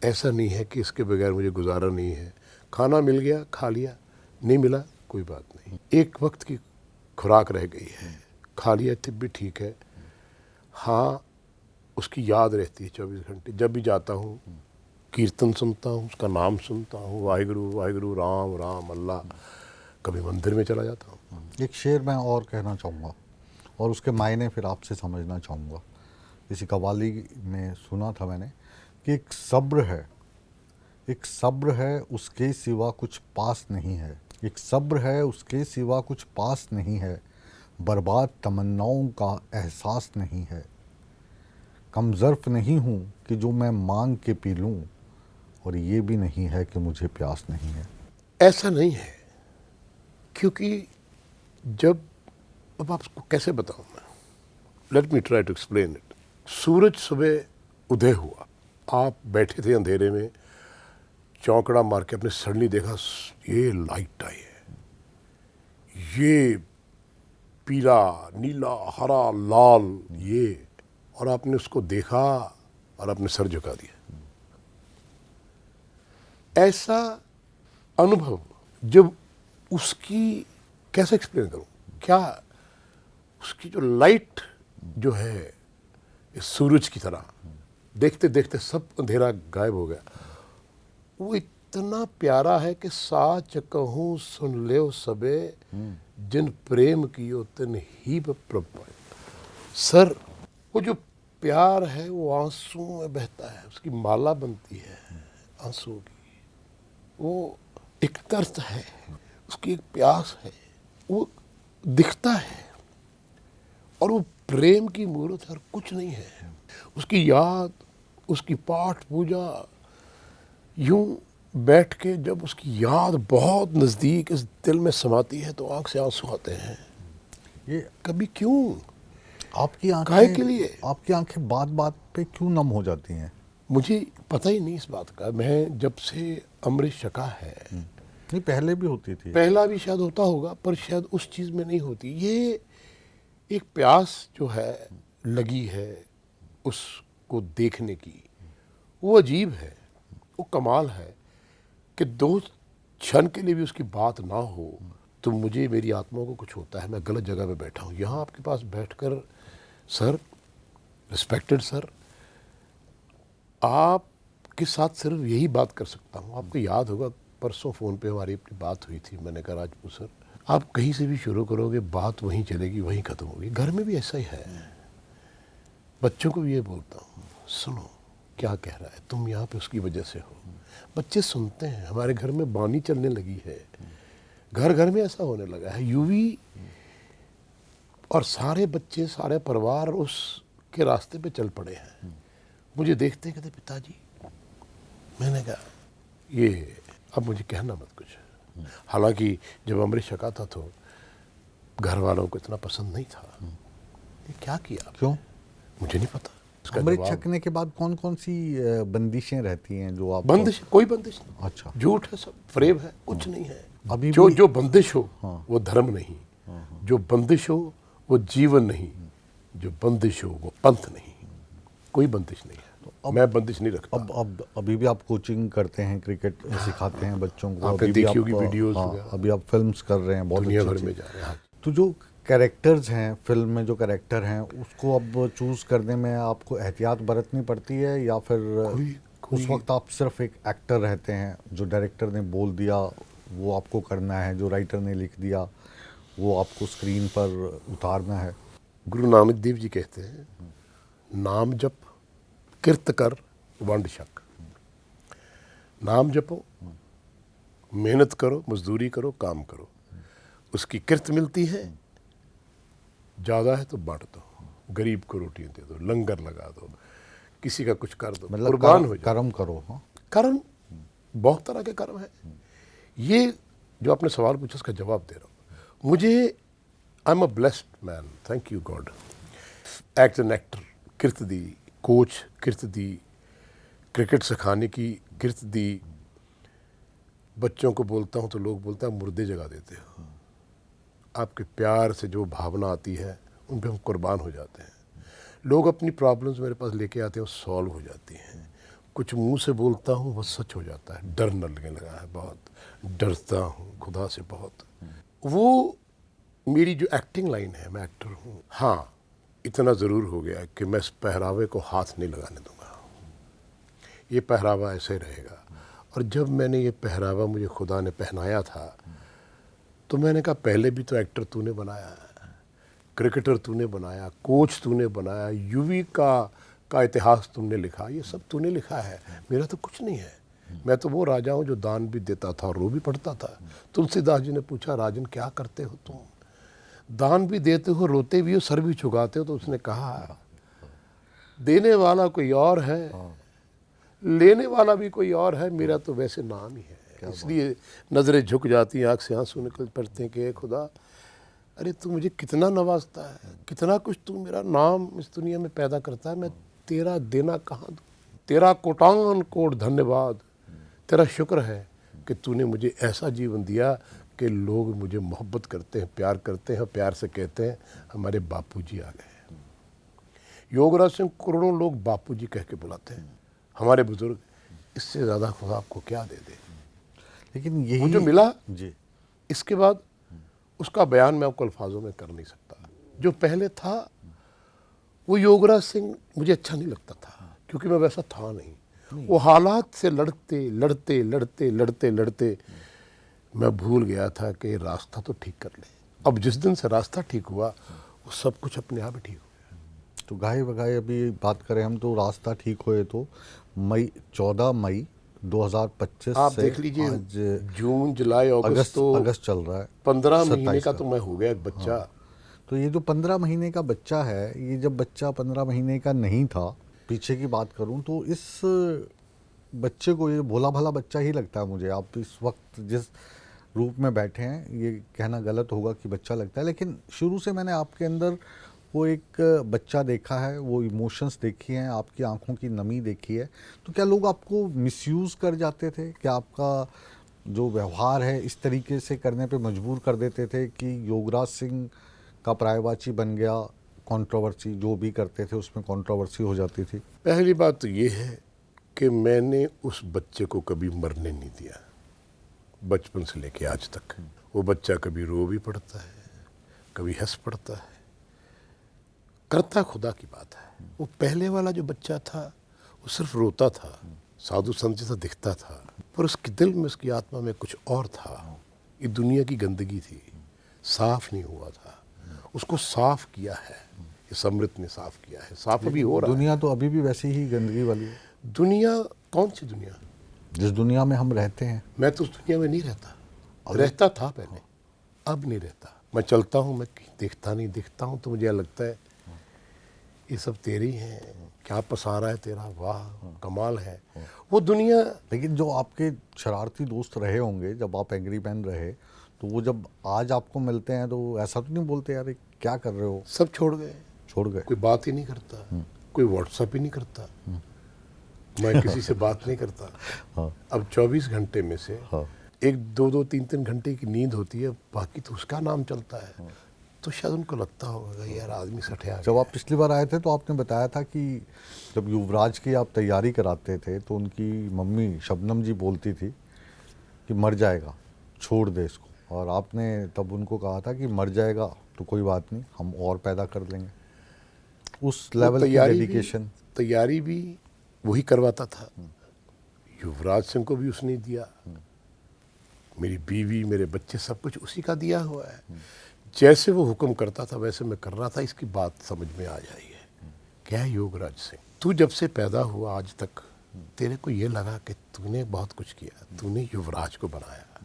ऐसा नहीं है कि इसके बगैर मुझे गुजारा नहीं है। खाना मिल गया खा लिया, नहीं मिला कोई बात नहीं। एक वक्त की खुराक रह गई है, खा लिया तब भी ठीक है। हाँ, उसकी याद रहती है 24 घंटे। जब भी जाता हूँ कीर्तन सुनता हूँ, उसका नाम सुनता हूँ, वाहिगुरु वाहिगुरु, राम राम, अल्लाह। कभी मंदिर में चला जाता हूँ। एक शेर मैं और कहना चाहूँगा, और उसके मायने फिर आपसे समझना चाहूँगा। किसी कव्वाली में सुना था मैंने कि एक सब्र है उसके सिवा कुछ पास नहीं है। एक सब्र है उसके सिवा कुछ पास नहीं है। बर्बाद तमन्नाओं का एहसास नहीं है। कम ज़र्फ़ नहीं हूँ कि जो मैं मांग के पी लूँ, और ये भी नहीं है कि मुझे प्यास नहीं है। ऐसा नहीं है, क्योंकि जब, अब आपको कैसे बताऊं मैं, let me try to explain it. सूरज सुबह उदय हुआ, आप बैठे थे अंधेरे में, चौंकड़ा मार के अपने सडनली देखा ये लाइट आई है, ये पीला नीला हरा लाल, ये, और आपने उसको देखा और अपने सर झुका दिया। ऐसा अनुभव जब उसकी, कैसे एक्सप्लेन करूं, क्या उसकी जो लाइट जो है इस सूरज की तरह, देखते देखते सब अंधेरा गायब हो गया। वो इतना प्यारा है कि साच कहूँ सुन ले सबे, जिन प्रेम कियो तिन ही प्रभ। सर, वो जो प्यार है वो आंसू में बहता है, उसकी माला बनती है आंसू की। वो एक दर्द है, उसकी एक प्यास है, वो दिखता है, और वो प्रेम की मूर्त है और कुछ नहीं है। उसकी याद, उसकी पाठ पूजा, यूं बैठ के जब उसकी याद बहुत नज़दीक इस दिल में समाती है तो आंख से आंसू आते हैं। ये कभी क्यों? आपकी काहे आंखें, के लिए? आपकी आंखें बात बात पे क्यों नम हो जाती हैं? मुझे पता ही नहीं इस बात का। मैं जब से अमृत छका है, नहीं, पहले भी होती थी। पहला भी शायद होता होगा, पर शायद उस चीज़ में नहीं होती। ये एक प्यास जो है लगी है उसको देखने की, वो अजीब है, वो कमाल है कि दो क्षण के लिए भी उसकी बात ना हो तो मुझे, मेरी आत्मा को कुछ होता है। मैं गलत जगह पे बैठा हूँ। यहाँ आपके पास बैठकर सर, रिस्पेक्टेड सर, आपके साथ सिर्फ यही बात कर सकता हूँ। आपको याद होगा परसों फ़ोन पे हमारी अपनी बात हुई थी। मैंने कहा राजपूत सर, आप कहीं से भी शुरू करोगे बात वहीं चलेगी, वहीं ख़त्म होगी। घर में भी ऐसा ही है। बच्चों को भी ये बोलता हूँ, सुनो क्या कह रहा है, तुम यहाँ पे उसकी वजह से हो। बच्चे सुनते हैं। हमारे घर में बानी चलने लगी है, घर घर में ऐसा होने लगा है। यूवी और सारे बच्चे, सारे परिवार उसके रास्ते पे चल पड़े हैं। मुझे देखते कहते पिताजी, मैंने कहा ये अब मुझे कहना मत कुछ। हालांकि जब अमृत छका था तो घर वालों को इतना पसंद नहीं था। ये क्या किया? क्यों? मुझे नहीं पता। इसका अमृत जवाब- छकने के बाद कौन कौन सी बंदिशें रहती हैं जो आप? बंदिश, कोई बंदिश नहीं। अच्छा। झूठ है, सब फ्रेब है, कुछ नहीं है। अभी जो भी- जो बंदिश हो वो धर्म नहीं, जो बंदिश हो वो जीवन नहीं, जो बंदिश हो वो पंथ नहीं। कोई बंदिश नहीं है। मैं बंदिश नहीं रखता। अब अभी भी आप कोचिंग करते हैं, क्रिकेट सिखाते हैं बच्चों को? आपने अभी भी देखी आप, होगी वीडियोस हाँ, वगैरह। अभी आप फिल्म्स कर रहे हैं, बहुत दुनिया भर अच्छी में अच्छी। जा रहे हैं। तो जो कैरेक्टर्स हैं फिल्म में, जो कैरेक्टर हैं उसको अब चूज़ करने में आपको एहतियात बरतनी पड़ती है, या फिर उस वक्त आप सिर्फ एक एक्टर रहते हैं, जो डायरेक्टर ने बोल दिया वो आपको करना है, जो राइटर ने लिख दिया वो आपको स्क्रीन पर उतारना है? गुरु नानक देव जी कहते हैं, नाम जप किरत कर वंड शक। नाम जपो, मेहनत करो, मजदूरी करो, काम करो, उसकी किरत मिलती है, ज़्यादा है तो बांट दो, गरीब को रोटियां दे दो, लंगर लगा दो, किसी का कुछ कर दो, मतलब कुर्बान हो जाओ। कर्म करो। हाँ, कर्म बहुत तरह के कर्म है। ये जो आपने सवाल पूछा उसका जवाब दे रहा हूँ। मुझे I am a blessed man, thank you God. Act an actor Kirat the, coach Kirat the, cricket सिखाने की किरत दी। बच्चों को बोलता हूँ तो लोग बोलते हैं मुर्दे जगा देते हो। आपके प्यार से जो भावना आती है उन पे हम कुर्बान हो जाते हैं। लोग अपनी प्रॉब्लम्स मेरे पास लेके आते हैं, वो सॉल्व हो जाती हैं। कुछ मुंह से बोलता हूँ वो सच हो जाता है। डर लगने लगा है, बहुत डरता हूँ खुदा से बहुत। वो मेरी जो एक्टिंग लाइन है, मैं एक्टर हूँ। हाँ, इतना ज़रूर हो गया कि मैं इस पहरावे को हाथ नहीं लगाने दूंगा। ये पहरावा ऐसे रहेगा। और जब मैंने ये पहरावा मुझे खुदा ने पहनाया था तो मैंने कहा पहले भी तो एक्टर तूने बनाया है, क्रिकेटर तूने बनाया, कोच तूने बनाया, यूवी का इतिहास तुमने लिखा, ये सब तूने लिखा है, मेरा तो कुछ नहीं है। मैं तो वो राजा हूँ जो दान भी देता था और रो भी पड़ता था। तुलसीदास जी ने पूछा, राजन क्या करते हो तुम? दान भी देते हो, रोते भी हो, सर भी झुकाते हो। तो उसने कहा देने वाला कोई और है, लेने वाला भी कोई और है, मेरा तो वैसे नाम ही है। इसलिए नज़रें झुक जाती हैं, आँख से आंसू निकल पड़ते हैं कि खुदा, अरे तू मुझे कितना नवाजता है, कितना कुछ तू मेरा नाम इस दुनिया में पैदा करता है, मैं तेरा देना कहाँ दूँ? तेरा कोटान कोट धन्यवाद, तेरा शुक्र है कि तूने मुझे ऐसा जीवन दिया कि लोग मुझे मोहब्बत करते हैं, प्यार करते हैं, प्यार से कहते हैं हमारे बापूजी आ गए। योगराज सिंह करोड़ों लोग बापूजी कह के बुलाते हैं, हमारे बुजुर्ग। इससे ज़्यादा खुदा आपको क्या दे दे। लेकिन यही मुझे मिला जी, इसके बाद उसका बयान मैं आपको अल्फाजों में कर नहीं सकता। जो पहले था वो योगराज सिंह मुझे अच्छा नहीं लगता था, क्योंकि मैं वैसा था नहीं। वो हालात से लड़ते लड़ते लड़ते लड़ते लड़ते मैं भूल गया था कि रास्ता तो ठीक कर ले। अब जिस दिन से रास्ता ठीक हुआ वो सब कुछ अपने आप ही ठीक हो गया। तो गाहे बगाए अभी बात करें हम, तो रास्ता ठीक हुए तो 14 मई 2025 आप से देख लीजिए, आज जून जुलाई अगस्त तो अगस्त चल रहा है, 15 महीने 27 का तो मैं हो गया एक बच्चा। तो ये जो 15 महीने का बच्चा है, ये जब बच्चा 15 महीने का नहीं था, पीछे की बात करूं तो इस बच्चे को, ये भोला भाला बच्चा ही लगता है मुझे। आप इस वक्त जिस रूप में बैठे हैं, ये कहना गलत होगा कि बच्चा लगता है, लेकिन शुरू से मैंने आपके अंदर वो एक बच्चा देखा है, वो इमोशंस देखी हैं, आपकी आंखों की नमी देखी है। तो क्या लोग आपको मिसयूज़ कर जाते थे? क्या आपका जो व्यवहार है इस तरीके से करने पे मजबूर कर देते थे कि योगराज सिंह का पर्यायवाची बन गया, कंट्रोवर्सी जो भी करते थे उसमें कंट्रोवर्सी हो जाती थी? पहली बात तो ये है कि मैंने उस बच्चे को कभी मरने नहीं दिया, बचपन से लेके आज तक। वो बच्चा कभी रो भी पड़ता है, कभी हंस पड़ता है, करता खुदा की बात है। वो पहले वाला जो बच्चा था वो सिर्फ रोता था, साधु संत जैसा दिखता था, पर उसके दिल में, उसकी आत्मा में कुछ और था। ये दुनिया की गंदगी थी, साफ नहीं हुआ था, उसको साफ किया है, ये समृत ने साफ किया है, साफ अभी हो रहा है। दुनिया तो अभी भी वैसी ही गंदगी वाली है। दुनिया कौन सी दुनिया? जिस दुनिया में हम रहते हैं। मैं तो उस दुनिया में नहीं रहता, रहता था पहले, अब नहीं रहता। मैं चलता हूँ, मैं देखता नहीं, दिखता हूँ तो मुझे लगता है ये सब तेरी है, क्या पसारा है तेरा, वाह कमाल है वो दुनिया। लेकिन जो आपके शरारती दोस्त रहे होंगे जब आप एंग्री मैन रहे, तो वो जब आज आपको मिलते हैं तो ऐसा तो नहीं बोलते यार क्या कर रहे हो? सब छोड़ गए, छोड़ गए। कोई बात ही नहीं करता, कोई व्हाट्सएप ही नहीं करता, मैं किसी से बात नहीं करता। हाँ। अब 24 घंटे में से हाँ। एक 2-3 घंटे की नींद होती है, बाकी तो उसका नाम चलता है। तो शायद उनको लगता होगा यार आदमी सठिया। जब आप पिछली बार आए थे तो आपने बताया था कि जब युवराज की आप तैयारी कराते थे तो उनकी मम्मी शबनम जी बोलती थी कि मर जाएगा, छोड़ दे इसको, और आपने तब उनको कहा था कि मर जाएगा तो कोई बात नहीं, हम और पैदा कर लेंगे। उस लेवल की डेडिकेशन, तैयारी भी वही करवाता था। युवराज सिंह को भी उसने दिया, मेरी बीवी, मेरे बच्चे, सब कुछ उसी का दिया हुआ है। जैसे वो हुक्म करता था वैसे मैं कर रहा था। इसकी बात समझ में आ जाई है। क्या है योगराज सिंह, तू जब से पैदा हुआ आज तक तेरे को ये लगा कि तूने बहुत कुछ किया, तूने युवराज को बनाया,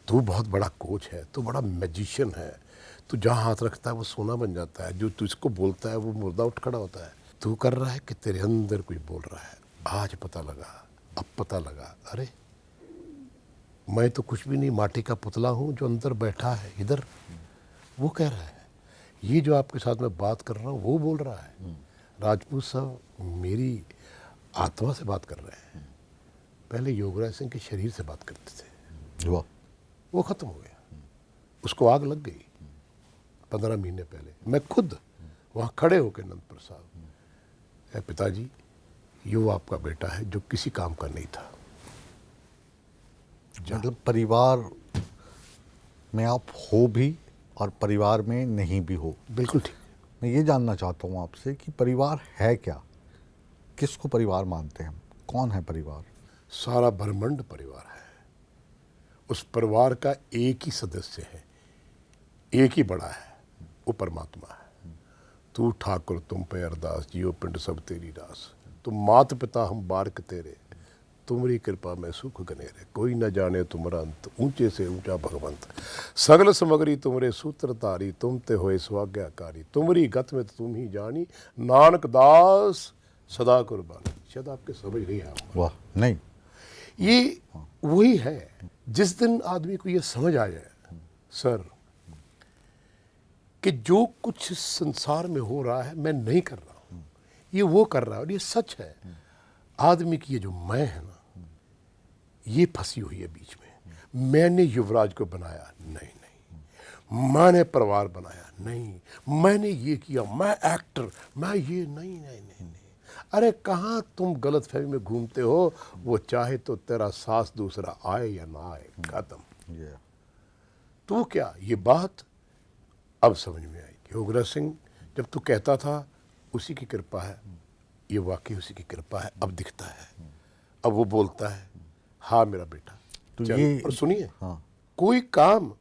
तू बहुत बड़ा कोच है, तू बड़ा मैजिशियन है, तू जहाँ हाथ रखता है वो सोना बन जाता है, जो तू इसको बोलता है वो मुर्दा उठ खड़ा होता है। तू कर रहा है कि तेरे अंदर कोई बोल रहा है। आज पता लगा, अब पता लगा, अरे मैं तो कुछ भी नहीं, माटी का पुतला हूँ जो अंदर बैठा है इधर, वो कह रहा है। ये जो आपके साथ मैं बात कर रहा हूँ वो बोल रहा है। राजपूत साहब मेरी आत्मा से बात कर रहे हैं। पहले योगराज सिंह के शरीर से बात करते थे, वाह, वो ख़त्म हो गया, उसको आग लग गई 15 महीने पहले। मैं खुद वहाँ खड़े होकर नंदपुर साहब, पिताजी ये वो आपका बेटा है जो किसी काम का नहीं था। मतलब परिवार में आप हो भी और परिवार में नहीं भी हो। बिल्कुल ठीक। मैं ये जानना चाहता हूँ आपसे कि परिवार है क्या, किसको परिवार मानते हैं हम, कौन है परिवार? सारा ब्रह्मांड परिवार है। उस परिवार का एक ही सदस्य है, एक ही बड़ा है, वो परमात्मा है। तू ठाकुर तुम पे अरदास, जियो पिंड सब तेरी रास, तुम मात पिता हम बारक तेरे, तुम्हारी कृपा में सुख गनेरे, कोई न जाने तुम्हारा अंत, ऊंचे से ऊंचा भगवंत, सगल समगरी तुम्हारे सूत्रधारी, तुम ते होए स्वाज्ञाकारी, तुम्हारी गत में तुम ही जानी, नानक दास सदा कुर्बानी। शायद आपके समझ नहीं आया। वाह, नहीं, ये वही है। जिस दिन आदमी को ये समझ आ जाए सर कि जो कुछ संसार में हो रहा है मैं नहीं कर रहा हूँ, ये वो कर रहा है और ये सच है। आदमी की ये जो मैं है ना, ये फंसी हुई है बीच में। मैंने युवराज को बनाया, नहीं नहीं, मैंने परिवार बनाया, नहीं मैंने ये किया, मैं एक्टर, मैं ये, नहीं नहीं नहीं नहीं। अरे कहाँ तुम गलत फहमी में घूमते हो। वो चाहे तो तेरा सास दूसरा आए या ना आए, खत्म। तो क्या ये बात अब समझ में आई। योगराज सिंह जब तू कहता था उसी की कृपा है, ये वाकई उसी की कृपा है। अब दिखता है, अब वो बोलता है, हाँ मेरा बेटा तो चल। ये और सुनिए, हाँ, कोई काम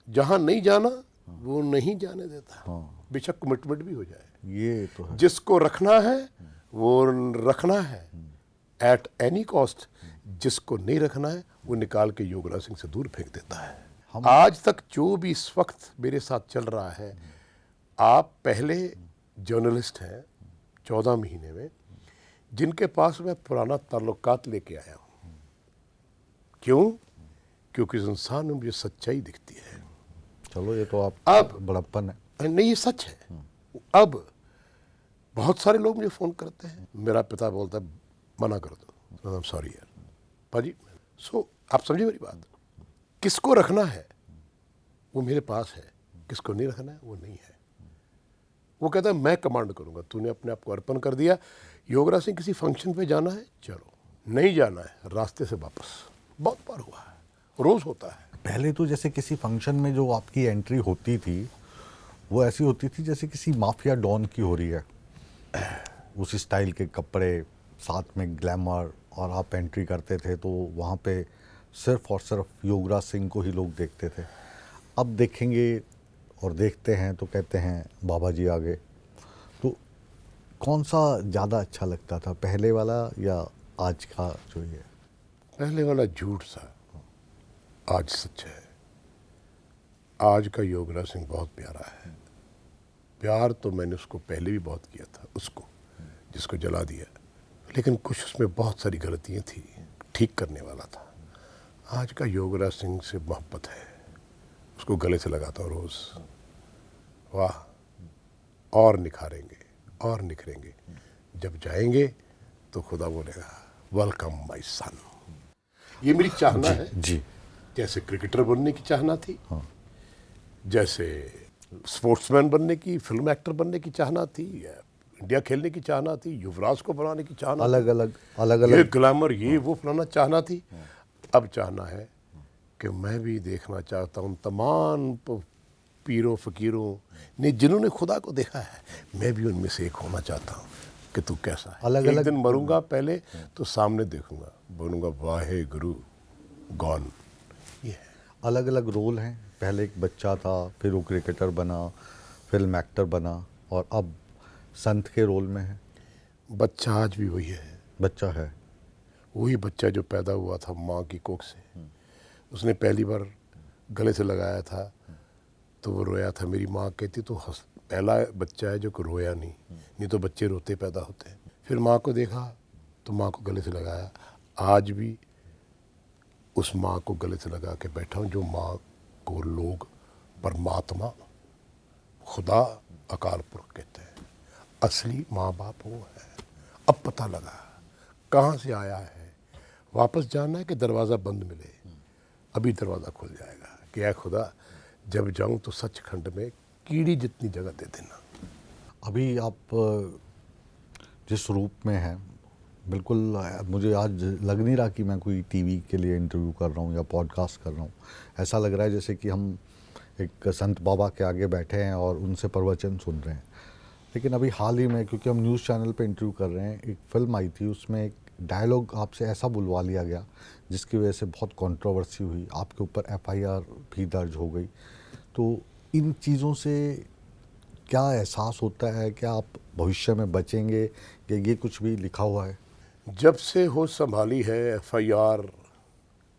जहां नहीं जाना वो नहीं जाने देता, बेशक कमिटमेंट भी हो जाए। ये तो है। जिसको रखना है वो रखना है एट एनी कॉस्ट, जिसको नहीं रखना है वो निकाल के योगराज सिंह से दूर फेंक देता है। आज तक जो भी इस वक्त मेरे साथ चल रहा है, आप पहले जर्नलिस्ट हैं 14 महीने में जिनके पास मैं पुराना ताल्लुकात लेके आया हूँ। क्यों? क्योंकि इस इंसान में मुझे सच्चाई दिखती है। चलो ये तो आप अब बड़प्पन है। नहीं, ये सच है। अब बहुत सारे लोग मुझे फ़ोन करते हैं, मेरा पिता बोलता है मना कर दो, आई एम सॉरी यार पाजी। सो आप समझिए मेरी बात, किसको रखना है वो मेरे पास है, किसको नहीं रखना है वो नहीं है। वो कहता है मैं कमांड करूंगा, तूने अपने आप को अर्पण कर दिया। योगराज सिंह किसी फंक्शन पे जाना है, चलो, नहीं जाना है रास्ते से वापस। बहुत बार हुआ है, रोज होता है। पहले तो जैसे किसी फंक्शन में जो आपकी एंट्री होती थी वो ऐसी होती थी जैसे किसी माफिया डॉन की हो रही है, उस स्टाइल के कपड़े, साथ में ग्लैमर, और आप एंट्री करते थे तो वहाँ पे सिर्फ और सिर्फ योगराज सिंह को ही लोग देखते थे। अब देखेंगे और देखते हैं तो कहते हैं बाबा जी आ गए। तो कौन सा ज़्यादा अच्छा लगता था, पहले वाला या आज का जो ये? पहले वाला झूठ था, आज सच है। आज का योगराज सिंह बहुत प्यारा है। प्यार तो मैंने उसको पहले भी बहुत किया था, उसको जिसको जला दिया, लेकिन कुछ उसमें बहुत सारी गलतियां थी, ठीक करने वाला था। आज का योगराज सिंह से मोहब्बत है, उसको गले से लगाता हूँ रोज़। वाह, और निखारेंगे और निखरेंगे। जब जाएंगे तो खुदा बोलेगा वेलकम माय सन। ये मेरी चाहना है जी। जैसे क्रिकेटर बनने की चाहना थी, हाँ। जैसे स्पोर्ट्समैन बनने की, फिल्म एक्टर बनने की चाहना थी, इंडिया खेलने की चाहना थी, युवराज को बनाने की चाहना, अलग अलग अलग ये अलग ग्लैमर, ये वो फलाना चाहना थी। अब चाहना है कि मैं भी देखना चाहता हूँ तमाम पीरों फकीरों ने जिन्होंने खुदा को देखा है, मैं भी उनमें से एक होना चाहता हूँ कि तू कैसा है। अलग एक अलग दिन मरूंगा पहले तो सामने देखूंगा, बोलूंगा वाहे गुरु गॉन। ये है अलग अलग रोल हैं, पहले एक बच्चा था, फिर वो क्रिकेटर बना, फिल्म एक्टर बना और अब संत के रोल में है। बच्चा आज भी वही है, बच्चा है। वही बच्चा जो पैदा हुआ था माँ की कोख से। उसने पहली बार गले से लगाया था तो वो रोया था। मेरी माँ कहती तो पहला बच्चा है जो को रोया नहीं तो बच्चे रोते पैदा होते हैं। फिर माँ को देखा तो माँ को गले से लगाया। आज भी उस माँ को गले से लगा के बैठा हूँ जो माँ को लोग परमात्मा, खुदा, अकाल पुरख कहते हैं। असली माँ बाप वो है। अब पता लगा कहाँ से आया है, वापस जाना है कि दरवाज़ा बंद मिले। अभी दरवाज़ा खुल जाएगा कि ऐ खुदा, जब जाऊँ तो सचखंड में कीड़ी जितनी जगह दे देना। अभी आप जिस रूप में हैं, बिल्कुल मुझे आज लग नहीं रहा कि मैं कोई टीवी के लिए इंटरव्यू कर रहा हूँ या पॉडकास्ट कर रहा हूँ। ऐसा लग रहा है जैसे कि हम एक संत बाबा के आगे बैठे हैं और उनसे प्रवचन सुन रहे हैं। लेकिन अभी हाल ही में, क्योंकि हम न्यूज़ चैनल पे इंटरव्यू कर रहे हैं, एक फ़िल्म आई थी, उसमें एक डायलॉग आपसे ऐसा बुलवा लिया गया जिसकी वजह से बहुत कंट्रोवर्सी हुई, आपके ऊपर एफआईआर भी दर्ज हो गई। तो इन चीज़ों से क्या एहसास होता है? क्या आप भविष्य में बचेंगे या ये कुछ भी लिखा हुआ है? जब से होश संभाली है, एफआईआर,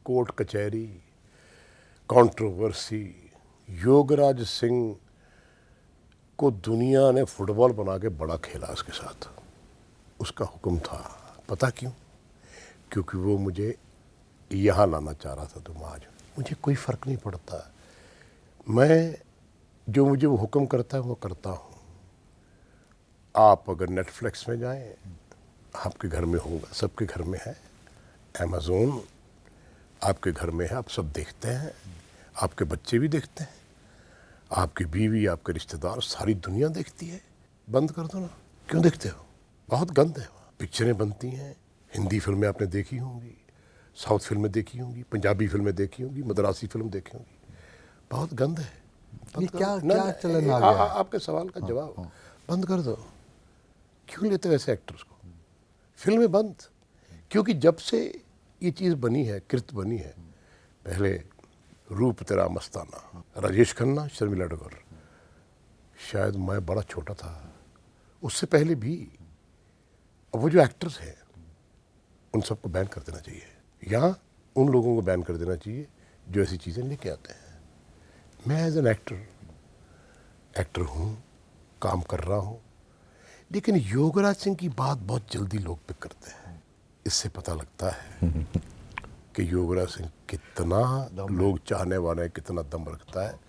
कोर्ट कचहरी, कंट्रोवर्सी, योगराज सिंह को दुनिया ने फुटबॉल बना के बड़ा खेला उसके साथ। उसका हुक्म था, पता क्यों? क्योंकि वो मुझे यहाँ लाना चाह रहा था। तुम आज, मुझे कोई फ़र्क नहीं पड़ता, मैं जो मुझे वो हुक्म करता है वो करता हूँ। आप अगर नेटफ्लिक्स में जाएं, आपके घर में होगा, सबके घर में है। अमेज़ोन आपके घर में है, आप सब देखते हैं, आपके बच्चे भी देखते हैं, आपकी बीवी, आपके रिश्तेदार, सारी दुनिया देखती है। बंद कर दो ना। क्यों देखते हो? बहुत गंद है वहाँ। पिक्चरें बनती हैं, हिंदी फिल्में आपने देखी होंगी, साउथ फिल्में देखी होंगी, पंजाबी फिल्में देखी होंगी, मद्रासी फिल्म देखी होंगी। बहुत गंद है। ये क्या चलन आ गया है? आपके सवाल का जवाब, बंद कर दो। क्यों लेते हो ऐसे एक्टर्स को? फिल्में बंद। क्योंकि जब से ये चीज़ बनी है, कृत बनी है, पहले रूप तेरा मस्ताना, राजेश खन्ना, शर्मिला टैगोर, शायद मैं बड़ा छोटा था, उससे पहले भी। अब वो जो एक्टर्स हैं उन सबको बैन कर देना चाहिए, या उन लोगों को बैन कर देना चाहिए जो ऐसी चीज़ें लेके आते हैं। मैं एज एन एक्टर हूँ, काम कर रहा हूँ, लेकिन योगराज सिंह की बात बहुत जल्दी लोग पिक करते हैं। इससे पता लगता है कि योगराज सिंह कितना लोग चाहने वाले हैं, कितना दम रखता है,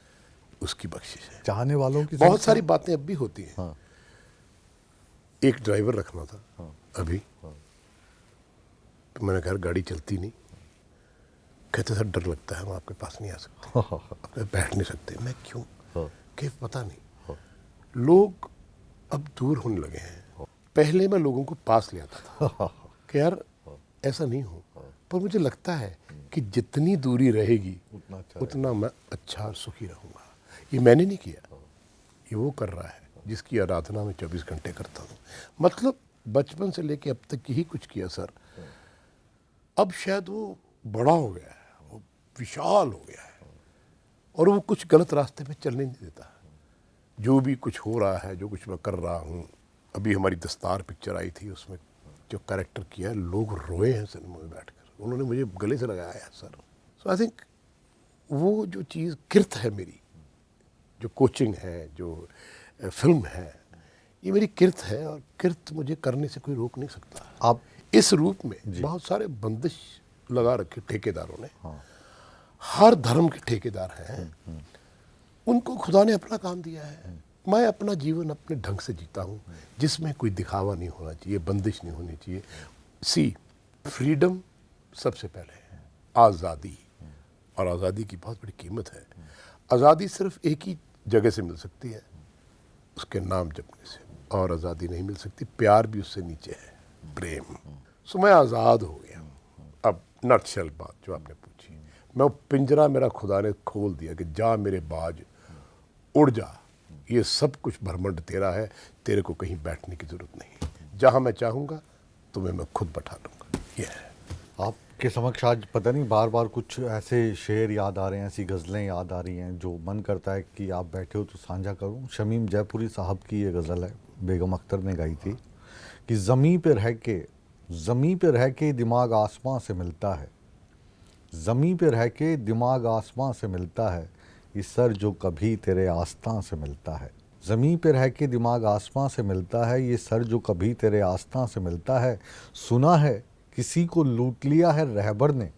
उसकी बख्शिश है। चाहने वालों की बहुत सारी बातें अब भी होती हैं। हाँ। एक ड्राइवर रखना था। हाँ। अभी तो मैंने कहा गाड़ी चलती नहीं। कहते सर डर लगता है, हम आपके पास नहीं आ सकते, आप बैठ नहीं सकते। मैं क्यों? कि पता नहीं। लोग अब दूर होने लगे हैं। पहले मैं लोगों को पास ले आता था कि यार ऐसा नहीं हो, पर मुझे लगता है कि जितनी दूरी रहेगी उतना मैं अच्छा और सुखी रहूँगा। ये मैंने नहीं किया, ये वो कर रहा है जिसकी आराधना मैं 24 घंटे करता हूँ। मतलब बचपन से लेके अब तक यही कुछ किया सर। अब शायद वो बड़ा हो गया है, वो विशाल हो गया है, और वो कुछ गलत रास्ते पे चलने नहीं देता। जो भी कुछ हो रहा है, जो कुछ मैं कर रहा हूँ, अभी हमारी दस्तार पिक्चर आई थी, उसमें जो कैरेक्टर किया है, लोग रोए हैं सिनेमा में बैठकर। उन्होंने मुझे गले से लगाया है सर। सो आई थिंक वो जो चीज़ किर्त है मेरी, जो कोचिंग है, जो फिल्म है, ये मेरी किर्त है, और किर्त मुझे करने से कोई रोक नहीं सकता। आप इस रूप में बहुत सारे बंदिश लगा रखे ठेकेदारों ने। हर धर्म के ठेकेदार हैं, उनको खुदा ने अपना काम दिया है। मैं अपना जीवन अपने ढंग से जीता हूँ, जिसमें कोई दिखावा नहीं होना चाहिए, बंदिश नहीं होनी चाहिए। सी फ्रीडम सबसे पहले है, आज़ादी, और आज़ादी की बहुत बड़ी कीमत है। आज़ादी सिर्फ एक ही जगह से मिल सकती है, उसके नाम जपने से, और आज़ादी नहीं मिल सकती। प्यार भी उससे नीचे है, प्रेम। सो मैं आज़ाद हो गया। अब नटशेल बात जो आपने पूछी, मैं पिंजरा मेरा खुदा ने खोल दिया कि जा मेरे बाज, उड़ जा, ये सब कुछ भ्रमंड तेरा है, तेरे को कहीं बैठने की ज़रूरत नहीं। जहाँ मैं चाहूँगा तुम्हें मैं खुद बैठा लूँगा। ये है। आप आपके समक्ष आज पता नहीं बार बार कुछ ऐसे शेर याद आ रहे हैं, ऐसी गज़लें याद आ रही हैं जो मन करता है कि आप बैठे हो तो साझा करूं। शमीम जयपुरी साहब की ये गज़ल है, बेगम अख्तर ने गाई थी कि ज़मीं पे रह के दिमाग आसमां से मिलता है, ज़मीं पे रह के दिमाग आसमां से मिलता है, ये सर जो कभी तेरे आस्तां से मिलता है। ज़मीं पे रह के दिमाग आसमां से मिलता है, ये सर जो कभी तेरे आस्तां से मिलता है। सुना है किसी को लूट लिया है रहबर ने,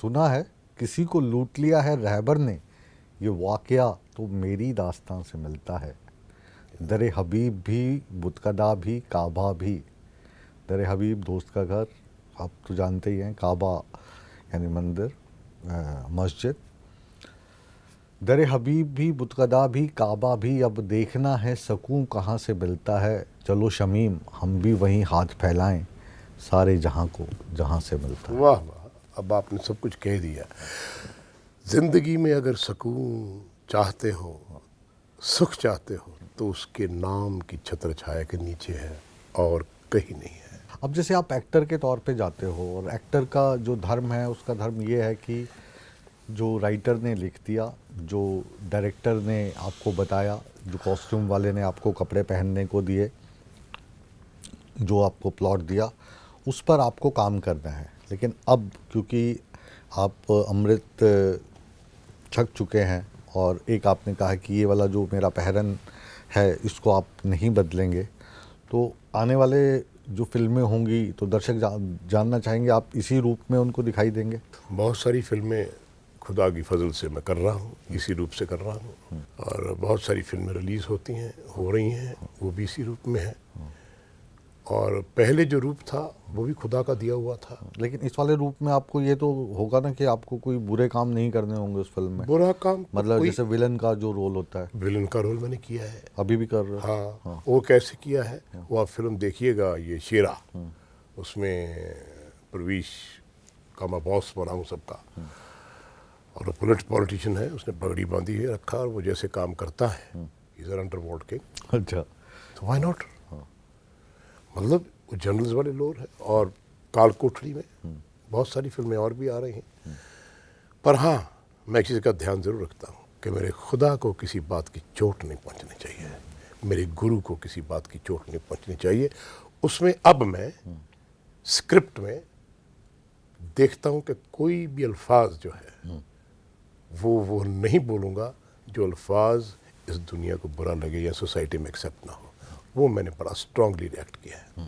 सुना है किसी को लूट लिया है रहबर ने, ये वाक़या तो मेरी दास्तां से मिलता है। दरे हबीब भी, बुतकदा भी, काबा भी। दरे हबीब दोस्त का घर, आप तो जानते ही हैं, काबा यानी मंदिर, मस्जिद। दरे हबीब भी, बुतकदा भी, काबा भी, अब देखना है सकून कहाँ से मिलता है। चलो शमीम हम भी वहीं हाथ फैलाएं, सारे जहां को जहां से मिलता है। वाह वाह, अब आपने सब कुछ कह दिया। ज़िंदगी में अगर सुकून चाहते हो, सुख चाहते हो, तो उसके नाम की छत्र छाया के नीचे है और कहीं नहीं है। अब जैसे आप एक्टर के तौर पे जाते हो और एक्टर का जो धर्म है उसका धर्म ये है कि जो राइटर ने लिख दिया, जो डायरेक्टर ने आपको बताया, जो कॉस्ट्यूम वाले ने आपको कपड़े पहनने को दिए, जो आपको प्लॉट दिया, उस पर आपको काम करना है। लेकिन अब क्योंकि आप अमृत छक चुके हैं और एक आपने कहा कि ये वाला जो मेरा पहरन है इसको आप नहीं बदलेंगे, तो आने वाले जो फिल्में होंगी तो दर्शक जानना चाहेंगे आप इसी रूप में उनको दिखाई देंगे। बहुत सारी फिल्में खुदा की फजल से मैं कर रहा हूँ, इसी रूप से कर रहा हूँ, और बहुत सारी फिल्में रिलीज़ होती हैं, हो रही हैं, वो भी इसी रूप में है। और पहले जो रूप था वो भी खुदा का दिया हुआ था। लेकिन इस वाले रूप में आपको ये तो होगा ना कि आपको कोई बुरे काम नहीं करने होंगे उस फिल्म में। बुरा काम मतलब जैसे विलन का जो रोल होता है। विलन का रोल मैंने किया है, अभी भी कर रहे हो? हाँ। वो कैसे किया है वो आप फिल्म देखिएगा, ये शेरा, उसमें प्रवीश का मैं बॉस बना हूँ सबका, और पॉलिटिशियन है, उसने पगड़ी बांधी है रखा, और वो जैसे काम करता है, इज एन अंडरवर्ल्ड किंग। अच्छा, तो व्हाई नॉट। मतलब वो जनरल्स वाले लोग हैं। और काल कोठरी में बहुत सारी फिल्में और भी आ रही हैं। पर हाँ, मैं किसी का ध्यान ज़रूर रखता हूँ कि मेरे खुदा को किसी बात की चोट नहीं पहुँचनी चाहिए, मेरे गुरु को किसी बात की चोट नहीं पहुँचनी चाहिए। उसमें अब मैं स्क्रिप्ट में देखता हूँ कि कोई भी अल्फाज जो है वो नहीं बोलूँगा जो अल्फाज इस दुनिया को बुरा लगे या सोसाइटी में एक्सेप्ट ना हो। वो मैंने बड़ा स्ट्रांगली रिएक्ट किया है।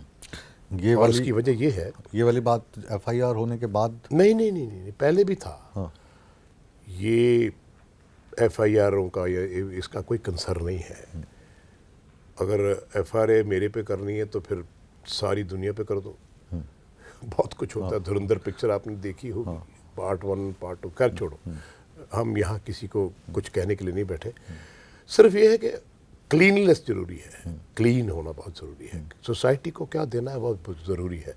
ये और वाली उसकी वजह ये है, ये वाली बात FIR होने के बाद? नहीं, पहले भी था। हाँ। ये FIRों का या इसका कोई कंसर्न नहीं है। अगर FRA मेरे पे करनी है तो फिर सारी दुनिया पे कर दो। बहुत कुछ होता है। धुरंधर पिक्चर आपने देखी होगी, पार्ट 1 पार्ट 2, खैर छोड़ो, हम यहाँ किसी को कुछ कहने के लिए नहीं बैठे। सिर्फ ये है कि क्लीननेस जरूरी है, क्लीन होना बहुत ज़रूरी है। सोसाइटी को क्या देना है बहुत ज़रूरी है।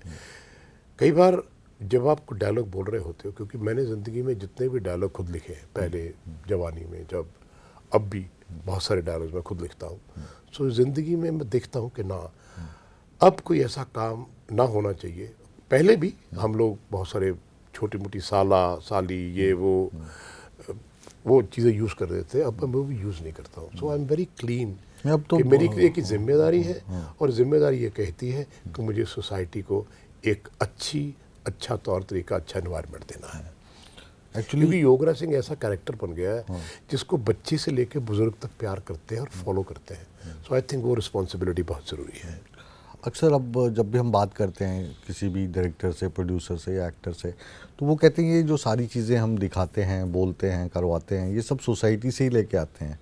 कई बार जब आप डायलॉग बोल रहे होते हो, क्योंकि मैंने ज़िंदगी में जितने भी डायलॉग खुद लिखे हैं, पहले जवानी में, जब अब भी बहुत सारे डायलॉग मैं खुद लिखता हूँ। सो ज़िंदगी में मैं देखता हूँ कि ना, अब कोई ऐसा काम ना होना चाहिए। पहले भी हम लोग बहुत सारे छोटी मोटी साला साली ये वो चीज़ें यूज़ कर देते हैं, अब मैं वो भी यूज़ नहीं करता हूँ। सो आई एम वेरी क्लीन। अब तो कि मेरी एक जिम्मेदारी है, और जिम्मेदारी ये कहती है कि मुझे सोसाइटी को एक अच्छा तौर तरीका, अच्छा एनवायरनमेंट देना है। एक्चुअली क्योंकि योगराज सिंह ऐसा कैरेक्टर बन गया है जिसको बच्चे से लेकर बुजुर्ग तक प्यार करते हैं और फॉलो करते हैं। सो आई थिंक वो रिस्पॉन्सिबिलिटी बहुत ज़रूरी है। अक्सर अब जब भी हम बात करते हैं किसी भी डायरेक्टर से, प्रोड्यूसर से या एक्टर से, तो वो कहते हैं ये जो सारी चीज़ें हम दिखाते हैं, बोलते हैं, करवाते हैं, ये सब सोसाइटी से ही लेके आते हैं।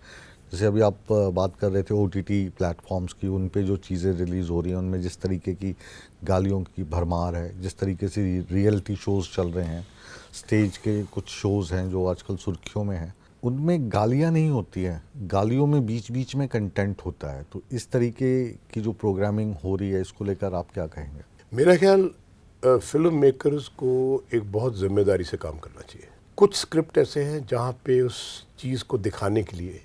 जैसे अभी आप बात कर रहे थे OTT प्लेटफॉर्म्स की, उन पे जो चीज़ें रिलीज़ हो रही हैं उनमें जिस तरीके की गालियों की भरमार है, जिस तरीके से रियलिटी शोज़ चल रहे हैं, स्टेज के कुछ शोज़ हैं जो आजकल सुर्खियों में हैं, उनमें गालियाँ नहीं होती हैं, गालियों में बीच बीच में कंटेंट होता है। तो इस तरीके की जो प्रोग्रामिंग हो रही है, इसको लेकर आप क्या कहेंगे? मेरा ख्याल फिल्म मेकर्स को एक बहुत जिम्मेदारी से काम करना चाहिए। कुछ स्क्रिप्ट ऐसे हैं जहाँ पे उस चीज़ को दिखाने के लिए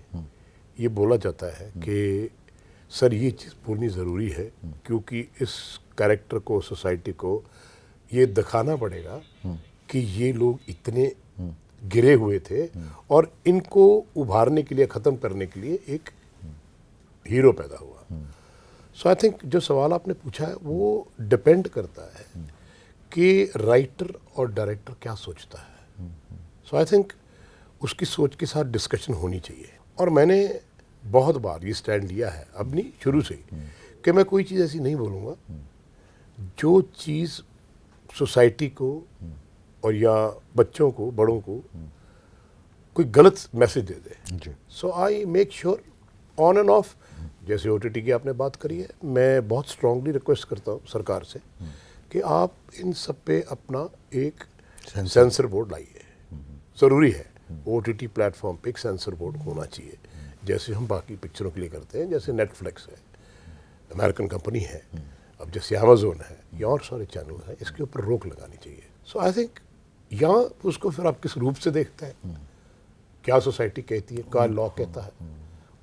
ये बोला जाता है कि सर ये चीज़ बोलनी ज़रूरी है, क्योंकि इस कैरेक्टर को, सोसाइटी को ये दिखाना पड़ेगा कि ये लोग इतने गिरे हुए थे और इनको उभारने के लिए, ख़त्म करने के लिए एक हीरो पैदा हुआ। सो आई थिंक जो सवाल आपने पूछा है वो डिपेंड करता है कि राइटर और डायरेक्टर क्या सोचता है। सो आई थिंक उसकी सोच के साथ डिस्कशन होनी चाहिए। और मैंने बहुत बार ये स्टैंड लिया है, अब नहीं, शुरू से ही, कि मैं कोई चीज़ ऐसी नहीं बोलूँगा जो चीज़ सोसाइटी को और या बच्चों को, बड़ों को कोई गलत message they they. So I make sure on end of, जैसे OTT की आपने बात करी है, मैं बहुत स्ट्रांगली रिक्वेस्ट करता हूँ सरकार से कि आप इन सब पे अपना एक सेंसर बोर्ड लाइए। ज़रूरी है OTT प्लेटफॉर्म पे एक सेंसर बोर्ड होना चाहिए, जैसे हम बाकी पिक्चरों के लिए करते हैं, जैसे नेटफ्लिक्स है, अमेरिकन कंपनी है, अब जैसे अमेजोन है या और सारे चैनल हैं, इसके ऊपर रोक लगानी चाहिए। सो आई थिंक यहाँ उसको फिर आप किस रूप से देखते हैं, क्या सोसाइटी कहती है, क्या लॉ कहता है,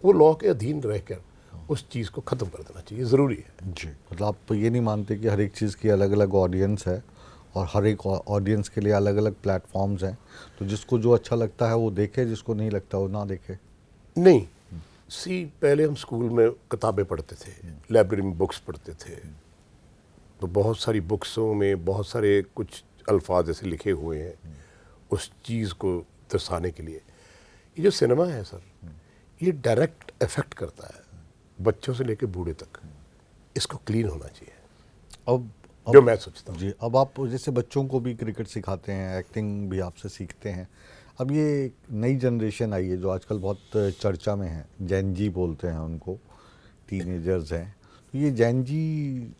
वो लॉ के अधीन रहकर उस चीज़ को ख़त्म कर देना चाहिए, ज़रूरी है जी। मतलब आप ये नहीं मानते कि हर एक चीज़ की अलग अलग ऑडियंस है और हर एक ऑडियंस के लिए अलग अलग प्लेटफॉर्म्स हैं, तो जिसको जो अच्छा लगता है वो देखे, जिसको नहीं लगता वो ना देखे? नहीं, पहले हम स्कूल में किताबें पढ़ते थे, लाइब्रेरी में बुक्स पढ़ते थे, तो बहुत सारी बुक्सों में बहुत सारे कुछ अल्फाज ऐसे लिखे हुए हैं उस चीज़ को दर्शाने के लिए। ये जो सिनेमा है सर, ये डायरेक्ट इफेक्ट करता है बच्चों से लेकर बूढ़े तक। इसको क्लीन होना चाहिए, अब जो मैं सोचता हूँ। जी, अब आप जैसे बच्चों को भी क्रिकेट सिखाते हैं, एक्टिंग भी आपसे सीखते हैं। अब ये एक नई जनरेशन आई है जो आजकल बहुत चर्चा में है, जैन जी बोलते हैं उनको, टीनेजर्स हैं। तो ये जैन जी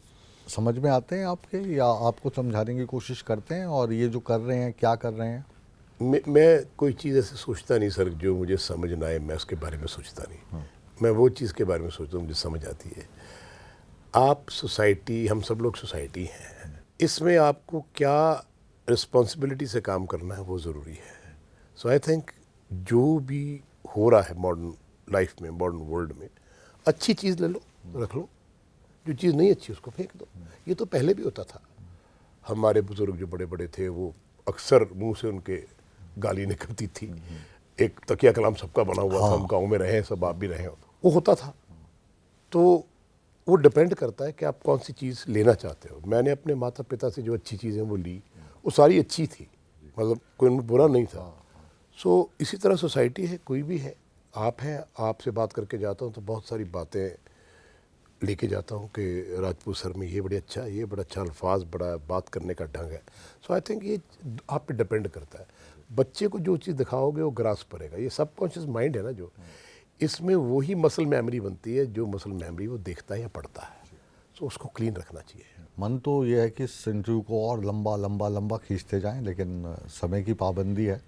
समझ में आते हैं आपके, या आपको समझाने की कोशिश करते हैं, और ये जो कर रहे हैं क्या कर रहे हैं? मैं कोई चीज़ ऐसे सोचता नहीं सर जो मुझे समझ ना आए, मैं उसके बारे में सोचता नहीं। मैं वो चीज़ के बारे में सोचता हूँ मुझे समझ आती है। आप सोसाइटी, हम सब लोग सोसाइटी हैं, इसमें आपको क्या रिस्पॉन्सिबिलिटी से काम करना है वो ज़रूरी है। सो आई थिंक जो भी हो रहा है मॉडर्न लाइफ में, मॉडर्न वर्ल्ड में, अच्छी चीज़ ले लो, रख लो, जो चीज़ नहीं अच्छी उसको फेंक दो। ये तो पहले भी होता था। हमारे बुजुर्ग जो बड़े बड़े थे वो अक्सर मुंह से उनके गाली निकलती थी। एक तकिया कलाम सबका बना हुआ था, हम गाँव में रहे, सब आप भी रहे हो, वो होता था। तो वो डिपेंड करता है कि आप कौन सी चीज़ लेना चाहते हो। मैंने अपने माता पिता से जो अच्छी चीज़ें वो ली, वो सारी अच्छी थी, मतलब कोई उनमें बुरा नहीं था। सो इसी तरह सोसाइटी है, कोई भी है, आप हैं, आपसे बात करके जाता हूँ तो बहुत सारी बातें लेके जाता हूँ कि राजपूत सर में ये बड़ी अच्छा, ये बड़ा अच्छा अल्फाज, बड़ा बात करने का ढंग है। सो आई थिंक ये आप पे डिपेंड करता है। बच्चे को जो चीज़ दिखाओगे वो ग्रास्प करेगा। ये सबकॉन्शियस माइंड है ना, जो इसमें वही मसल मेमोरी बनती है, जो मसल मेमोरी वो देखता है या पढ़ता है। सो उसको क्लीन रखना चाहिए। मन तो ये है कि इस इंटरव्यू को और लंबा लंबा लंबा खींचते जाएं, लेकिन समय की पाबंदी है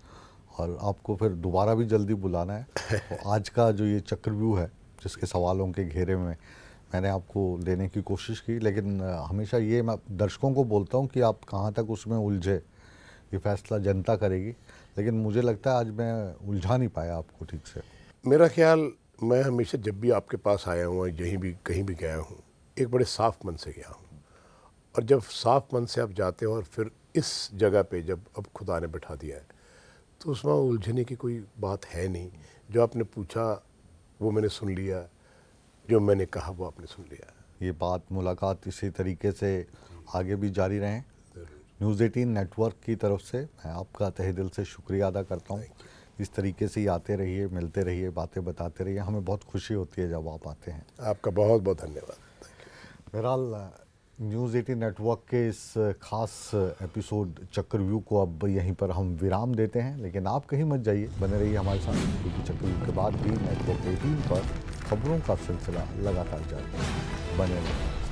और आपको फिर दोबारा भी जल्दी बुलाना है। तो आज का जो ये चक्रव्यूह है, जिसके सवालों के घेरे में मैंने आपको लेने की कोशिश की, लेकिन हमेशा ये मैं दर्शकों को बोलता हूँ कि आप कहाँ तक उसमें उलझे, ये फैसला जनता करेगी। लेकिन मुझे लगता है आज मैं उलझा नहीं पाया आपको ठीक से। मेरा ख्याल, मैं हमेशा जब भी आपके पास आया हूँ, यहीं भी कहीं भी गया हूँ, एक बड़े साफ मन से गया हूँ। और जब साफ मन से आप जाते हो और फिर इस जगह पे जब अब खुदा ने बैठा दिया है, तो उसमें उलझने की कोई बात है नहीं। जो आपने पूछा वो मैंने सुन लिया, जो मैंने कहा वो आपने सुन लिया। ये बात, मुलाकात इसी तरीके से आगे भी जारी रहें। न्यूज़ 18 नेटवर्क की तरफ से मैं आपका तहे दिल से शुक्रिया अदा करता हूँ। इस तरीके से ही आते रहिए, मिलते रहिए, बातें बताते रहिए। हमें बहुत खुशी होती है जब आप आते हैं। आपका बहुत बहुत धन्यवाद। बहरहाल, न्यूज़ 18 नेटवर्क के इस खास एपिसोड चक्रव्यूह को अब यहीं पर हम विराम देते हैं, लेकिन आप कहीं मत जाइए, बने रहिए हमारे साथ, क्योंकि चक्रव्यूह के बाद भी नेटवर्क 18 पर खबरों का सिलसिला लगातार जारी है। बने रहिए।